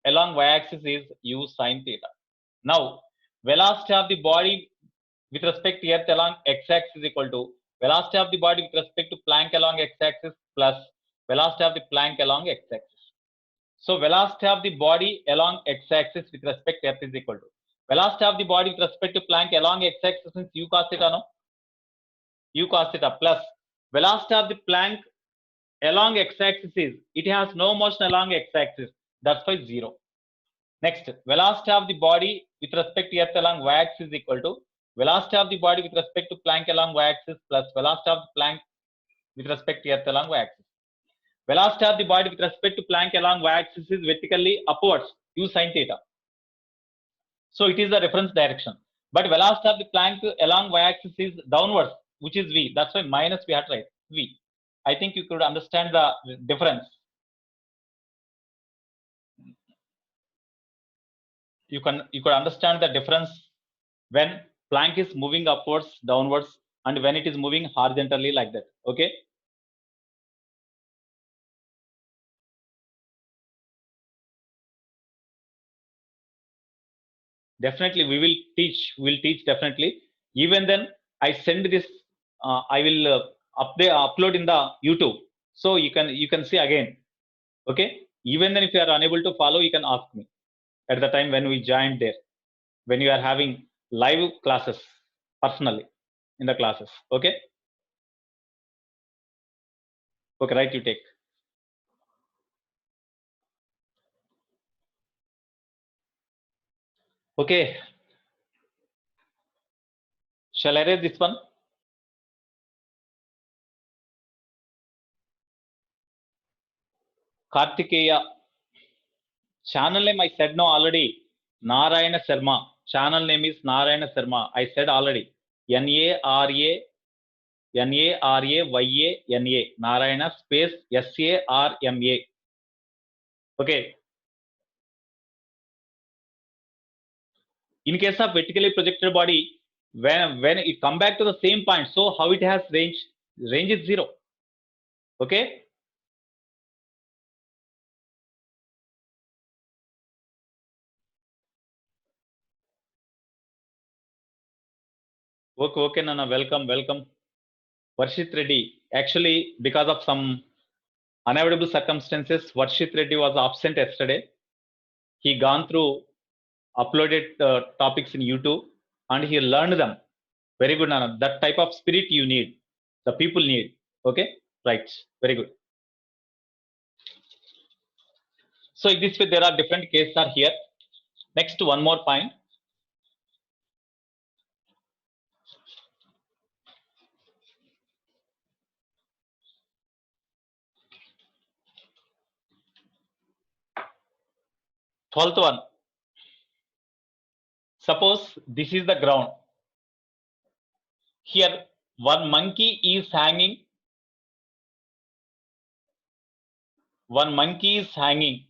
along y-axis is u sin theta. Now, velocity of the body with respect to earth along x-axis is equal to velocity of the body with respect to plank along x-axis plus velocity of the plank along x-axis. So, velocity of the body along x-axis with respect to earth is equal to velocity of the body with respect to plank along x-axis is u cos theta, no? U cos theta plus velocity of the plank along x-axis is, it has no motion along x-axis, that's why 0. Next, velocity of the body with respect to earth along y-axis is equal to velocity of the body with respect to plank along y-axis plus velocity of the plank with respect to earth along y-axis. Velocity of the body with respect to plank along y-axis is vertically upwards, u sin theta. So it is the reference direction. But velocity of the plank along y-axis is downwards, which is v. That's why minus we have to write v. I think you could understand the difference. You could understand the difference when plank is moving upwards, downwards, and when it is moving horizontally like that. Okay. Definitely, we'll teach definitely. Even then, I send this. I will upload in the YouTube, so you can see again. Okay. Even then, if you are unable to follow, you can ask me at the time when we joined there, when you are having live classes personally in the classes. Okay. Okay. Right. You take. Okay. Shall I erase this one? Kartikeya. Channel name I said no already. Narayana Sharma. Channel name is Narayana Sharma. I said already. Narayana Narayana space Sarma. Okay. In case of vertically projected body, when it come back to the same point, so how it has range? Range is 0. Okay. Okay, Nana, welcome. Varshit Reddy. Actually, because of some unavoidable circumstances, Varshit Reddy was absent yesterday. He gone through uploaded topics in YouTube and he learned them. Very good, Nana. That type of spirit you need. The people need. Okay, right. Very good. So in this way, there are different cases are here. Next, one more point. Twelfth one. Suppose this is the ground. Here, one monkey is hanging. One monkey is hanging.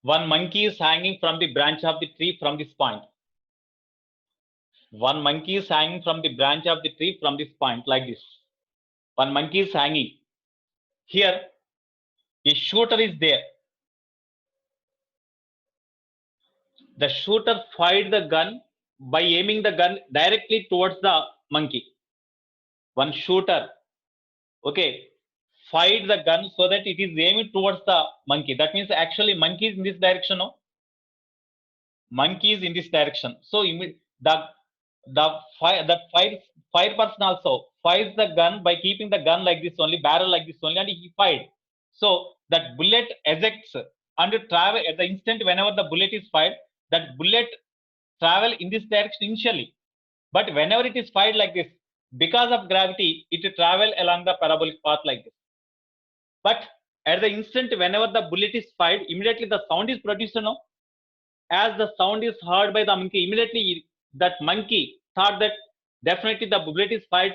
One monkey is hanging from the branch of the tree from this point. One monkey is hanging from the branch of the tree from this point like this. One monkey is hanging. Here, a shooter is there. The shooter fired the gun by aiming the gun directly towards the monkey. One shooter, okay, fired the gun so that it is aimed towards the monkey. That means actually monkey is in this direction, no? Monkey is in this direction. So the fire person also fires the gun by keeping the gun like this only, barrel like this only, and he fired. So that bullet ejects and travel at the instant whenever the bullet is fired, that bullet travel in this direction initially. But whenever it is fired like this, because of gravity, it will travel along the parabolic path like this. But at the instant whenever the bullet is fired, immediately the sound is produced, no? As the sound is heard by the monkey, immediately that monkey thought that definitely the bullet is fired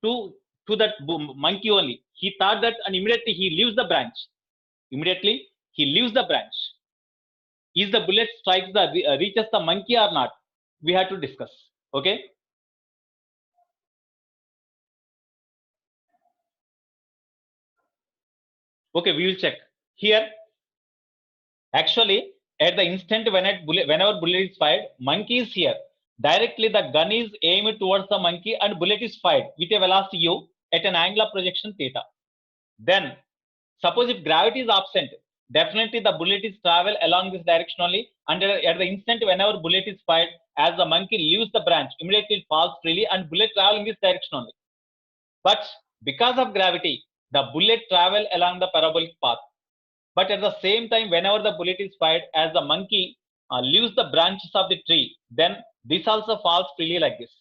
to that monkey only. He thought that, and immediately he leaves the branch. Immediately he leaves the branch. Is the bullet strikes the reaches the monkey or not? We have to discuss. Okay. Okay, we will check here. Actually, at the instant whenever bullet is fired, monkey is here. Directly the gun is aimed towards the monkey and bullet is fired with a velocity u at an angle of projection theta. Then, suppose if gravity is absent, definitely the bullet is travel along this direction only, and at the instant whenever bullet is fired, as the monkey leaves the branch, immediately it falls freely and bullet travel in this direction only. But because of gravity, the bullet travel along the parabolic path. But at the same time, whenever the bullet is fired, as the monkey leaves the branches of the tree, then this also falls freely like this.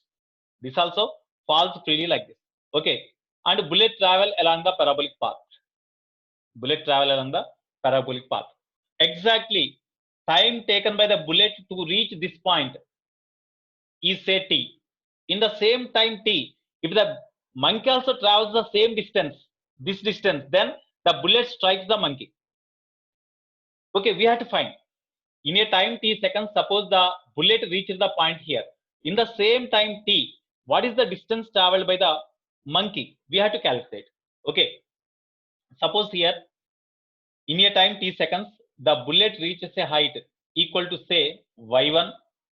This also falls freely like this. Okay, and bullet travel along the parabolic path. Bullet travel along the parabolic path. Exactly, time taken by the bullet to reach this point is say t. In the same time t, if the monkey also travels the same distance, this distance, then the bullet strikes the monkey. Okay, we have to find in a time t seconds, suppose the bullet reaches the point here. In the same time t, what is the distance traveled by the monkey? We have to calculate. Okay, suppose here in a time t seconds, the bullet reaches a height equal to say y1,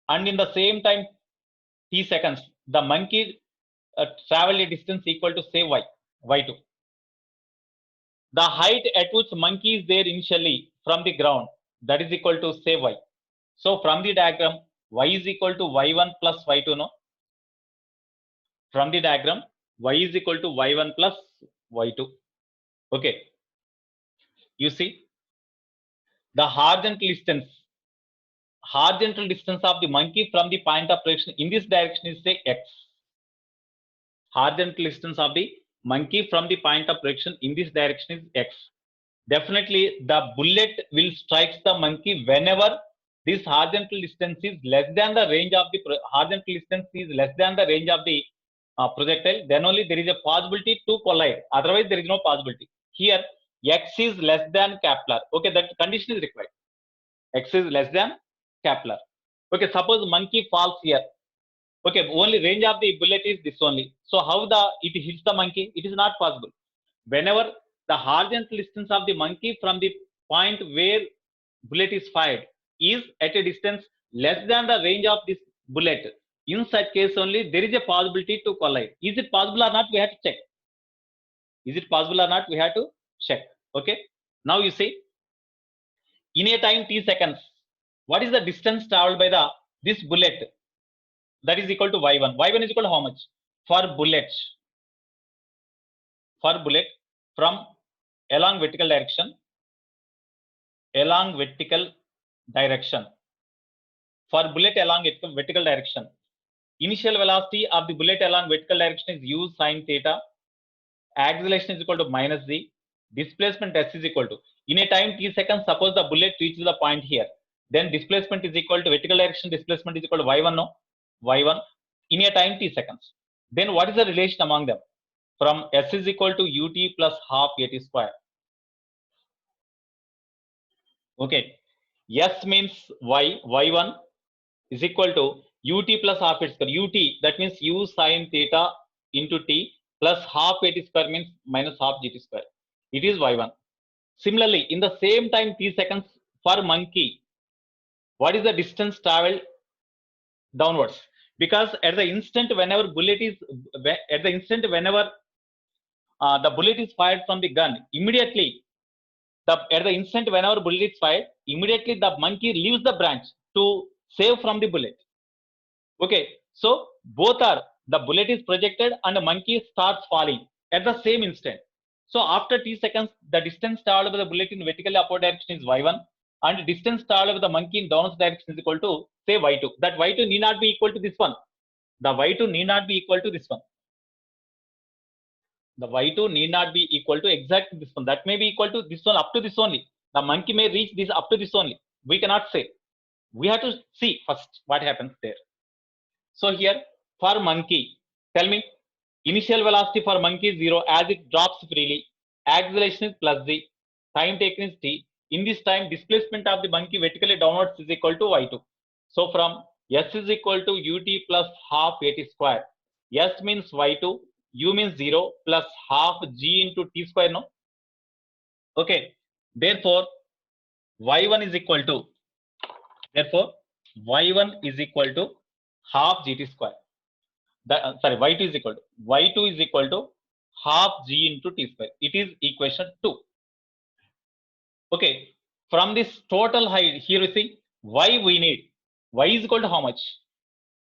and in the same time t seconds, the monkey traveled a distance equal to say y2. The height at which monkey is there initially from the ground, that is equal to say y. So from the diagram, y is equal to y1 plus y2, no? From the diagram, y is equal to y1 plus y2. Okay. You see, the horizontal distance of the monkey from the point of projection in this direction is say x. Horizontal distance of the monkey from the point of projection in this direction is x. Definitely the bullet will strike the monkey whenever this horizontal distance is less than the range of the projectile, then only there is a possibility to collide. Otherwise there is no possibility. Here x is less than Kepler. Okay, that condition is required. X is less than Kepler. Okay, suppose monkey falls here. Okay, only range of the bullet is this only. So how it hits the monkey? It is not possible. Whenever the horizontal distance of the monkey from the point where bullet is fired is at a distance less than the range of this bullet, in such case only there is a possibility to collide. Is it possible or not? We have to check. Is it possible or not? We have to check. Okay. Now you see, in a time t seconds, what is the distance traveled by this bullet? That is equal to y1. Y1 is equal to how much? For bullet from along vertical direction. For bullet along vertical direction, initial velocity of the bullet along vertical direction is u sine theta. Acceleration is equal to minus z. Displacement s is equal to, in a time t seconds, suppose the bullet reaches the point here, then displacement is equal to vertical direction displacement is equal to y1, no? Y1 in a time t seconds. Then what is the relation among them? From s is equal to ut plus half at square. Okay, s means y1 is equal to ut plus half at square. Ut, that means u sine theta into t plus half at square means minus half gt square. It is y1. Similarly, in the same time t seconds, for monkey, what is the distance traveled downwards? Because at the instant whenever the bullet is fired from the gun, immediately at the instant whenever bullet is fired, immediately the monkey leaves the branch to save from the bullet. Okay, so both are, the bullet is projected and the monkey starts falling at the same instant. So after t seconds, the distance traveled by the bullet in vertically upward direction is y1, and distance traveled by the monkey in downward direction is equal to, say, y2. That y2 need not be equal to this one. The y2 need not be equal to this one. The y2 need not be equal to exactly this one. That may be equal to this one up to this only. The monkey may reach this up to this only. We cannot say. We have to see first what happens there. So here for monkey, tell me, initial velocity for monkey is 0 as it drops freely. Acceleration is plus g. Time taken is t. In this time, displacement of the monkey vertically downwards is equal to y2. So from s is equal to ut plus half at square. S means y2, u means 0 plus half g into t square, no? Okay. Therefore, y1 is equal to, y1 is equal to half gt square. Y2 is equal to half g into t square. It is equation 2. Okay. From this total height, here you see, y we need. Y is equal to how much?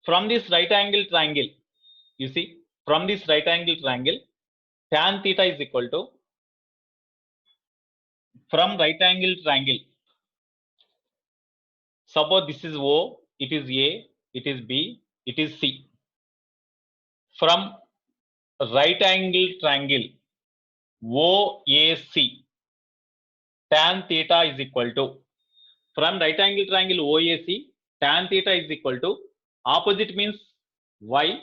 From this right angle triangle, you see, from this right angle triangle, tan theta is equal to, from right angle triangle, suppose this is O, it is A, it is B, it is C. From right angle triangle OAC, tan theta is equal to, from right angle triangle OAC, tan theta is equal to, opposite means y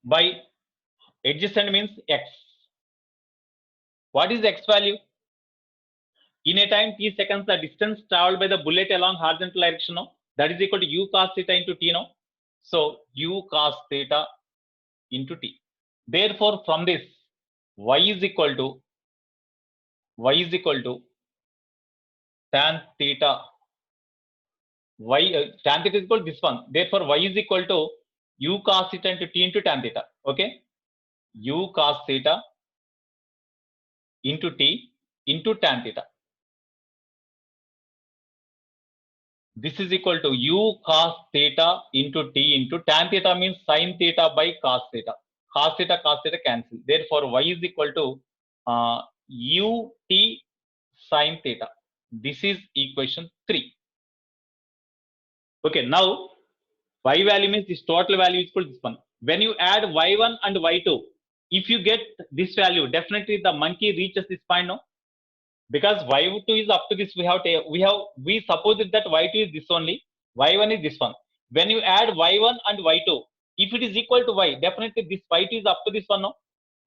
by adjacent means x. What is the x value? In a time t seconds, the distance traveled by the bullet along horizontal direction, no? That is equal to u cos theta into t, no? So u cos theta into t. Therefore, from this, y is equal to tan theta. Tan theta is equal to this one. Therefore, y is equal to u cos theta into t into tan theta. Okay, u cos theta into t into tan theta. This is equal to u cos theta into t into tan theta means sin theta by cos theta. Cos theta cancel. Therefore, y is equal to ut sin theta. This is equation 3. Okay, now y value means this total value is equal to this one. When you add y1 and y2, if you get this value, definitely the monkey reaches this point, no? Because y2 is up to this, we suppose that y2 is this only, y1 is this one. When you add y1 and y2, if it is equal to y, definitely this y2 is up to this one, no?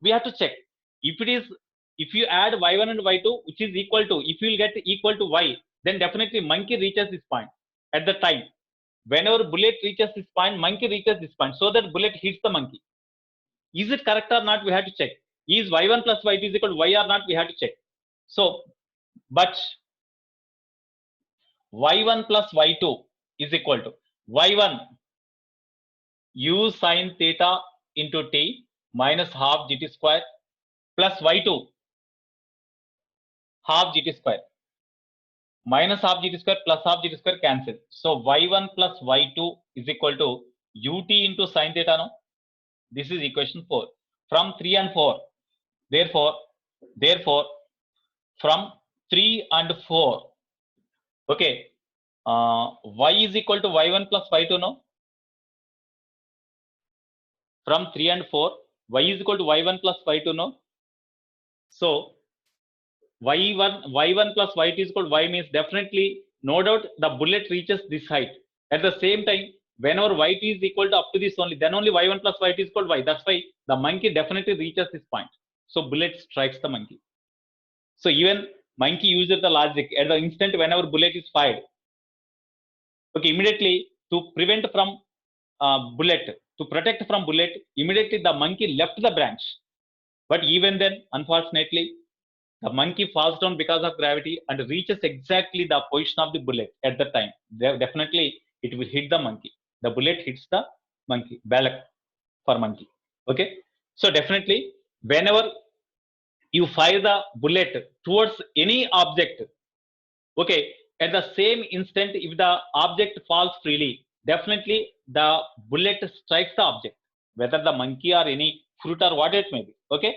We have to check. If you add y1 and y2, which is equal to, if you will get equal to y, then definitely monkey reaches this point at the time. Whenever bullet reaches this point, monkey reaches this point, so that bullet hits the monkey. Is it correct or not? We have to check. Is y1 plus y2 is equal to y or not? We have to check. So, but y1 plus y2 is equal to y1 u sin theta into t minus half gt square plus y2 half gt square minus half gt square plus half gt square cancel. So y1 plus y2 is equal to ut into sin theta, no? This is equation 4. From 3 and 4, therefore from 3 and 4, okay, y is equal to y1 plus y2, no? From 3 and 4, y is equal to y1 plus y2, no? So y1 plus y2 is equal to y means definitely, no doubt, the bullet reaches this height. At the same time, whenever y2 is equal to up to this only, then only y1 plus y2 is equal to y. That's why the monkey definitely reaches this point. So bullet strikes the monkey. So even monkey uses the logic at the instant whenever bullet is fired. Okay, immediately to prevent from bullet, to protect from bullet, immediately the monkey left the branch. But even then, unfortunately, the monkey falls down because of gravity and reaches exactly the position of the bullet at the time. Definitely, it will hit the monkey. The bullet hits the monkey, balak for monkey. Okay, so definitely, whenever you fire the bullet towards any object, okay, at the same instant, if the object falls freely, definitely the bullet strikes the object, whether the monkey or any fruit or what it may be. Okay,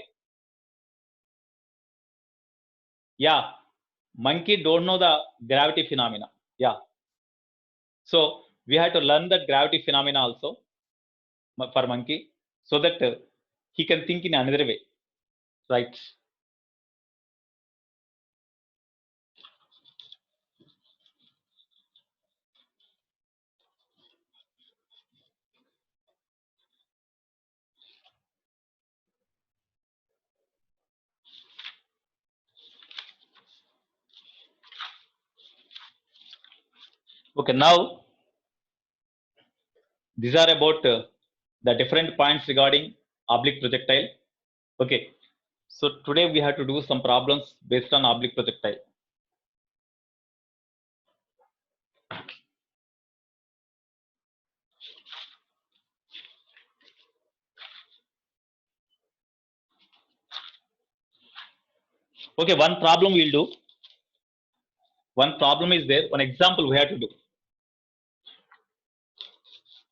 Yeah, monkey don't know the gravity phenomena. Yeah, so we have to learn that gravity phenomena also for monkey, so that he can think in another way, right? Okay, now these are about the different points regarding oblique projectile. Okay, so today we have to do some problems based on oblique projectile. Okay, one problem we'll do. One problem is there. One example we have to do.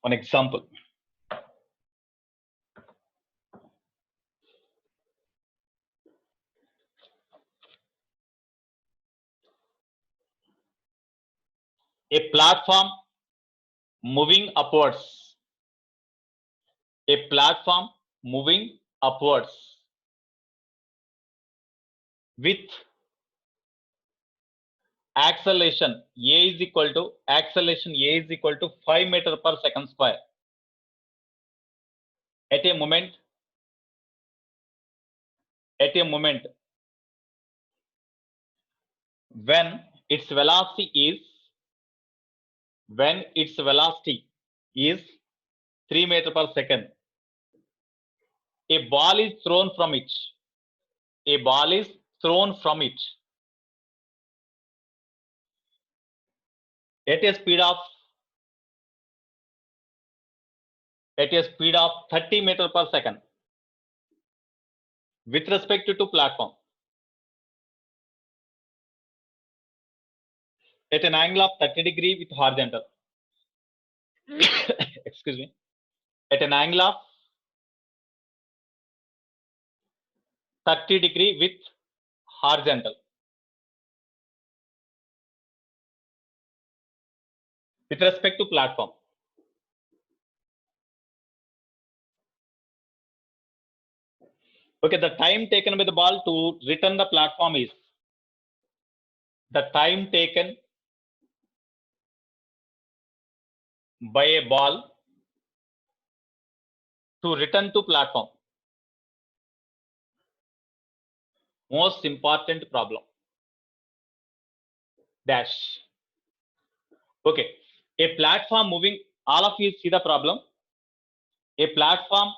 One example. A platform moving upwards. A platform moving upwards with acceleration A is equal to 5 meter per second square at a moment when its velocity is 3 meter per second. A ball is thrown from it. At a speed of 30 meter per second with respect to platform at an angle of 30 degree with horizontal. Excuse me. At an angle of 30 degree with horizontal with respect to platform. Okay, the time taken by the ball to return the platform is the time taken by a ball to return to platform. Most important problem. Dash. Okay, a platform moving, all of you see the problem. A platform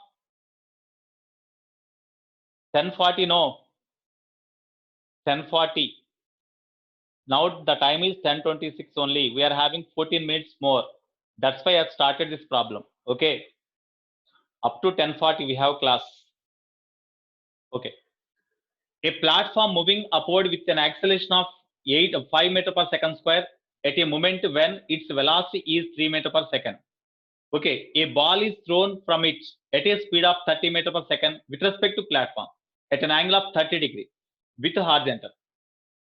10:40, no, 10:40. Now the time is 10:26 only. We are having 14 minutes more. That's why I started this problem. Okay, up to 10:40 we have class. Okay, a platform moving upward with an acceleration of 5 meter per second square at a moment when its velocity is 3 meter per second. Okay, a ball is thrown from it at a speed of 30 meter per second with respect to platform at an angle of 30 degree with horizontal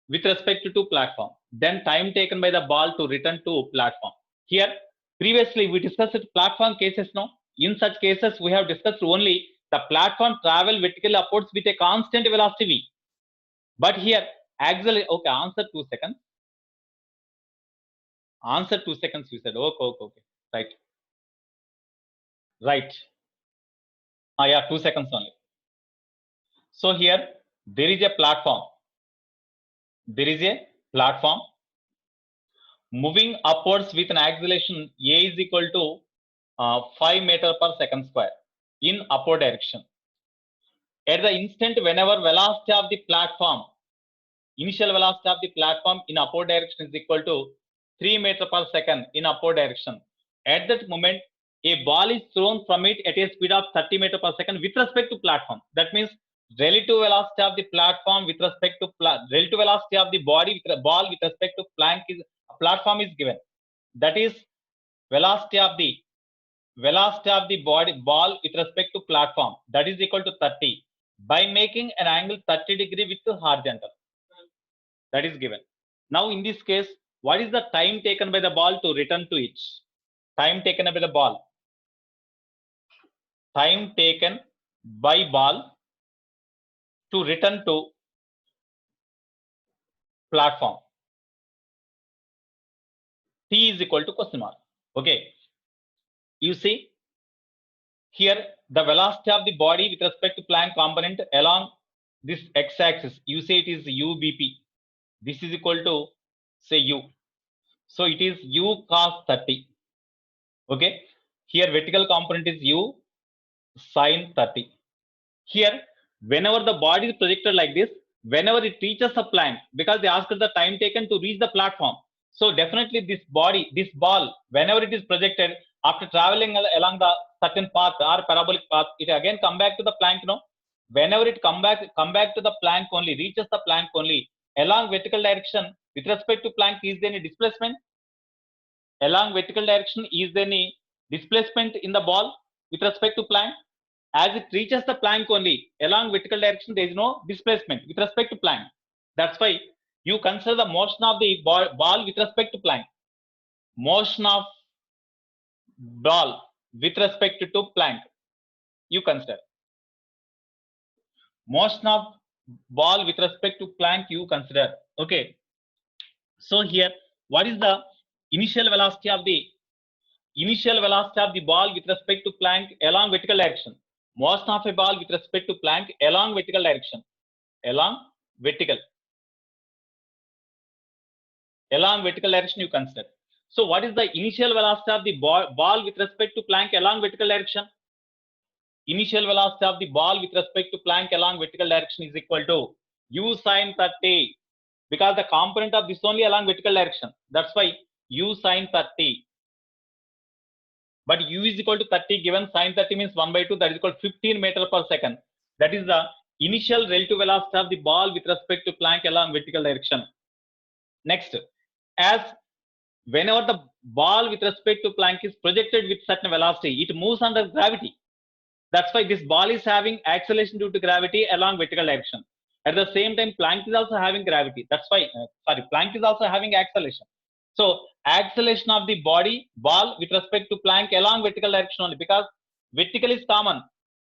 with respect to platform. Then time taken by the ball to return to platform. Here, previously we discussed platform cases. No, in such cases we have discussed only the platform travel vertically upwards with a constant velocity v. But here, axial. Okay, answer 2 seconds. Answer 2 seconds. You said okay. Right. Right. Yeah, 2 seconds only. So here there is a platform. Moving upwards with an acceleration A is equal to 5 meter per second square in upward direction. At the instant whenever velocity of the platform, initial velocity of the platform in upward direction is equal to 3 meter per second in upward direction. At that moment, a ball is thrown from it at a speed of 30 meter per second with respect to platform. That means relative velocity of the platform with respect to relative velocity of the ball with respect to platform is given. That is velocity of the ball with respect to platform, that is equal to 30 by making an angle 30 degree with horizontal. That is given. Now in this case, what is the time taken by the ball to return to it? Time taken by the ball. Time taken by ball to return to platform. T is equal to question mark. Okay. You see here the velocity of the body with respect to Planck component along this x-axis. You say it is UBP. This is equal to say U. So it is U cos 30. Okay. Here vertical component is U sin 30. Here, whenever the body is projected like this, whenever it reaches a Planck, because they asked the time taken to reach the platform. So definitely this ball, whenever it is projected after traveling along the certain path or parabolic path, it again come back to the Planck. No, whenever it come back to the Planck only, reaches the Planck only along vertical direction with respect to Planck. Is there any displacement along vertical direction? Is there any displacement in the ball with respect to Planck? As it reaches the Planck only along vertical direction, there is no displacement with respect to Planck. That's why you consider the motion of the ball with respect to Planck. Motion of ball with respect to Planck. You consider motion of ball with respect to Planck. You consider. Okay. So here, what is the initial velocity of the ball with respect to Planck along vertical direction? Motion of a ball with respect to Planck along vertical direction. Along vertical direction you consider. So what is the initial velocity of the ball with respect to Planck along vertical direction? Initial velocity of the ball with respect to Planck along vertical direction is equal to U sin 30, because the component of this only along vertical direction. That's why U sin 30. But U is equal to 30 given, sin 30 means 1/2, that is equal to 15 meters per second. That is the initial relative velocity of the ball with respect to Planck along vertical direction. Next, as whenever the ball with respect to Planck is projected with certain velocity, it moves under gravity. That's why this ball is having acceleration due to gravity along vertical direction. At the same time, Planck is also having gravity. That's why, Planck is also having acceleration. So acceleration of the ball with respect to Planck along vertical direction only, because vertical is common.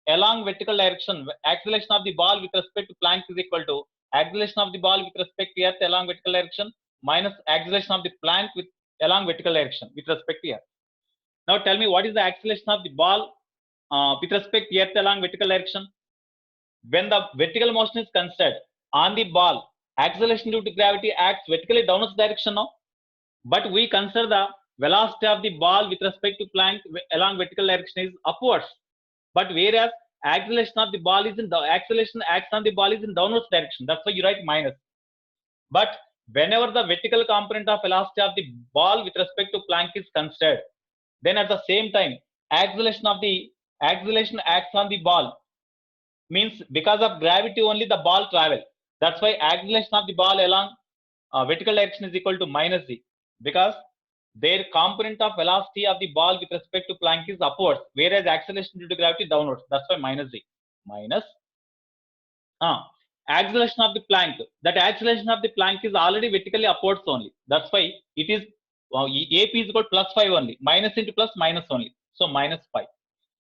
Along vertical direction, acceleration of the ball with respect to Planck is equal to acceleration of the ball with respect to Earth along vertical direction minus acceleration of the Planck along vertical direction with respect to Earth. Now tell me, what is the acceleration of the ball with respect to Earth along vertical direction? When the vertical motion is considered on the ball, acceleration due to gravity acts vertically downwards direction now. But we consider the velocity of the ball with respect to Planck along vertical direction is upwards. But whereas acceleration of the ball is in the acceleration acts on the ball is in downwards direction. That's why you write minus. But whenever the vertical component of velocity of the ball with respect to Planck is considered, then at the same time acceleration acts on the ball, means because of gravity only the ball travel. That's why acceleration of the ball along vertical direction is equal to minus z, because their component of velocity of the ball with respect to Planck is upwards, whereas acceleration due to gravity downwards. That's why minus z. Minus acceleration of the Planck. That acceleration of the Planck is already vertically upwards only. That's why it is AP is equal to plus 5 only. Minus into plus minus only. So minus 5.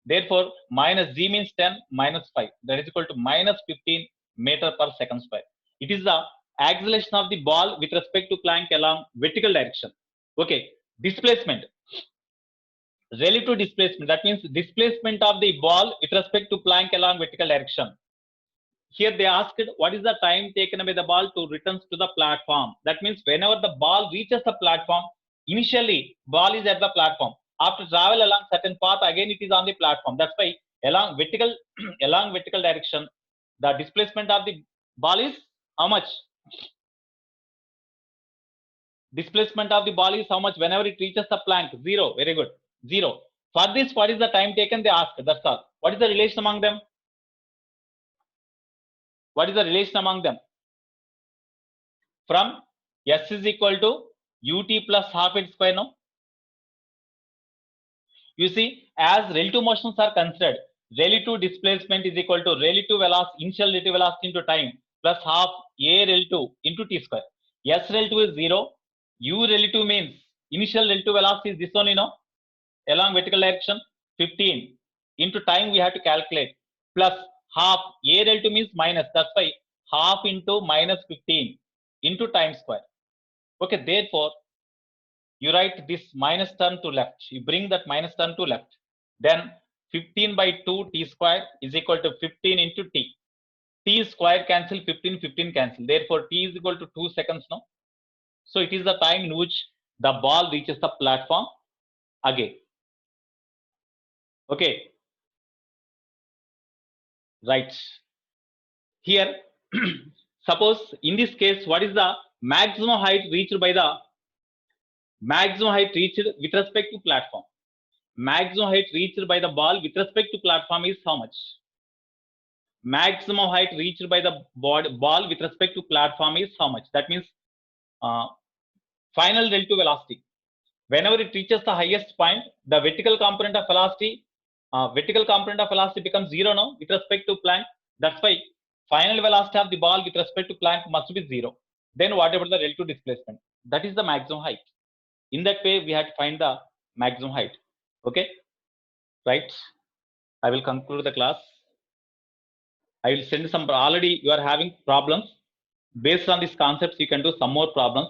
Therefore, minus z means 10 minus 5. That is equal to minus 15 meter per second square. It is the acceleration of the ball with respect to Planck along vertical direction. Okay. Displacement. Relative displacement. That means displacement of the ball with respect to Planck along vertical direction. Here they asked, what is the time taken by the ball to return to the platform? That means whenever the ball reaches the platform, initially ball is at the platform. After travel along certain path, again it is on the platform. That's why along vertical direction, the displacement of the ball is how much? Displacement of the ball is how much whenever it reaches the Planck? 0. Very good. 0. For this, what is the time taken? They ask. That's all. What is the relation among them? What is the relation among them? From S is equal to ut plus half its square now. You see, as relative motions are considered, relative displacement is equal to relative velocity, initial relative velocity into time plus half a relative into t square. S relative is 0. U relative means initial relative velocity is this one, along vertical direction 15 into time we have to calculate plus half. A relative means minus, that's why half into minus 15 into time square. Okay, therefore you write this minus term to left, you bring that minus term to left, then 15 by 2 t square is equal to 15 into t. T square cancel, 15 cancel, therefore t is equal to 2 seconds now. So it is the time in which the ball reaches the platform again. Okay, right here. Suppose in this case, what is the maximum height reached by the maximum height reached with respect to platform? Maximum height reached by the ball with respect to platform is how much? Maximum height reached by the ball with respect to platform is how much? That means final relative velocity. Whenever it reaches the highest point, the vertical component of velocity becomes 0 now with respect to Planck. That's why final velocity of the ball with respect to Planck must be 0. Then whatever the relative displacement, that is the maximum height. In that way, we have to find the maximum height. Okay, right? I will conclude the class. I will send some. Already you are having problems. Based on these concepts, you can do some more problems.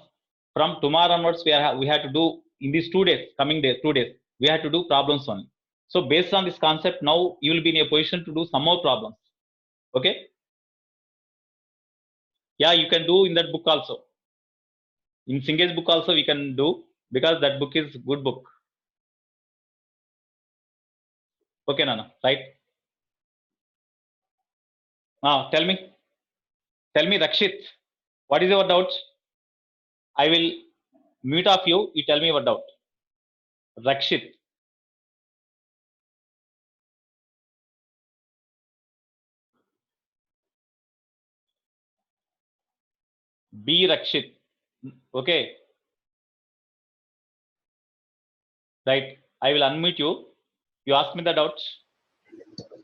From tomorrow onwards, we have to do in these 2 days, coming days, 2 days, we have to do problems only. So based on this concept, now you will be in a position to do some more problems. Okay. Yeah, you can do in that book also. In Singe's book also we can do, because that book is good book. Okay, Nana, right? Now tell me, Rakshit, what is your doubt? I will mute off you. You tell me your doubt. Rakshit. B Rakshit. Okay. Right. I will unmute you. You ask me the doubts.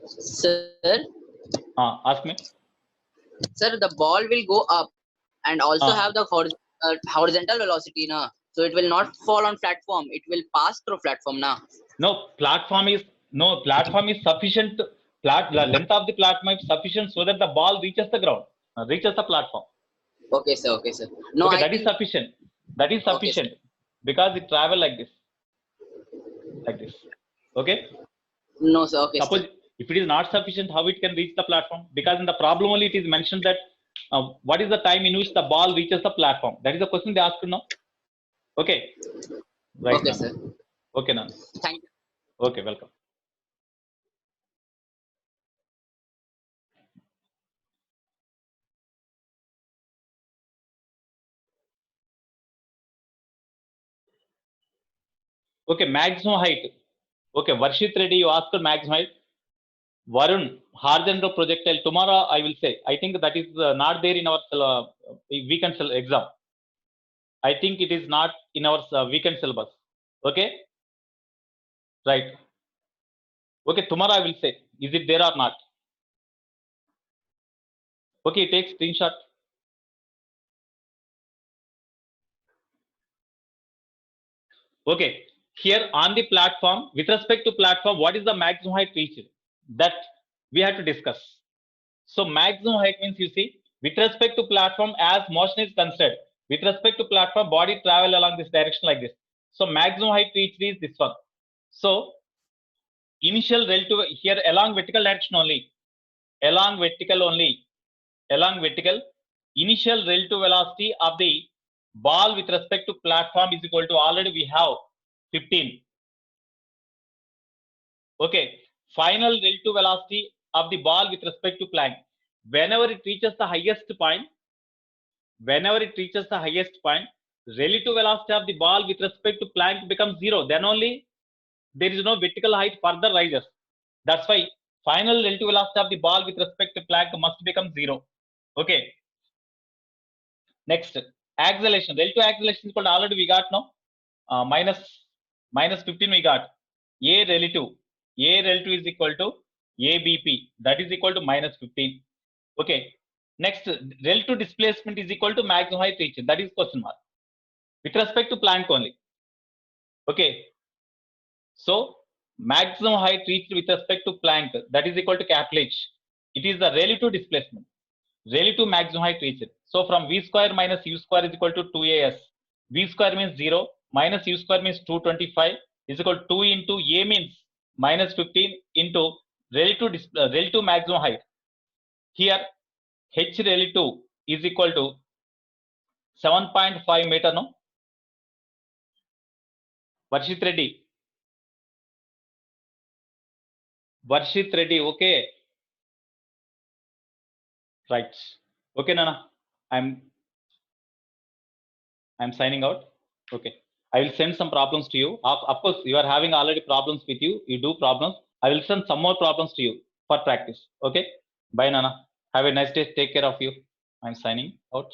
Sir, Ask me. Sir, the ball will go up and also Ah. have the horizontal velocity, na. So it will not fall on platform. It will pass through platform, na. No, platform is sufficient. The length of the platform is sufficient so that the ball reaches the ground, reaches the platform. Okay, sir. Okay, sir. No, Okay, I that is think sufficient. That is sufficient because it travel like this. Okay. no, sir. Okay, Suppose sir. if it is not sufficient, how it can reach the platform? Because in the problem only it is mentioned that what is the time in which the ball reaches the platform? That is the question they asked now. Okay. Right. Okay, Nana. sir. Okay, Nana. Thank you. Okay, welcome. Okay, maximum height. Okay, Varshit Reddy, you asked maximum height. Varun, horizontal projectile. Tomorrow I will say. I think that is not there in our weekend exam. I think it is not in our weekend syllabus. Okay. Right. Okay, tomorrow I will say. Is it there or not? Okay, take screenshot. Okay, here on the platform, with respect to platform, what is the maximum height reached? That we have to discuss. So maximum height means, you see, with respect to platform, as motion is considered, with respect to platform, body travel along this direction like this. So maximum height reached is this one. So initial relative here along vertical direction only, along vertical, initial relative velocity of the ball with respect to platform is equal to, already we have 15. Okay, final relative velocity of the ball with respect to Planck. Whenever it reaches the highest point, relative velocity of the ball with respect to Planck becomes 0. Then only there is no vertical height further rises. That's why final relative velocity of the ball with respect to Planck must become 0. Okay. Next, acceleration. Relative acceleration is called, already we got now. Minus 15 we got. A relative is equal to ABP. That is equal to minus 15. Okay. Next, relative displacement is equal to maximum height reached. That is question mark. With respect to Planck only. Okay. So maximum height reached with respect to Planck, that is equal to capital H. It is the relative displacement, relative maximum height reached. So from V square minus U square is equal to 2AS. V square means 0 minus U square means 225 is equal to 2 into A means minus 15 into relative maximum height. Here H relative is equal to 7.5 meter, no? Varshit Reddy. Varshit Reddy, okay. Right. Okay, Nana. I'm signing out. Okay. I will send some problems to you. Of course, you are having already problems with you. You do problems. I will send some more problems to you for practice. Okay. Bye, Nana. Have a nice day. Take care of you. I'm signing out.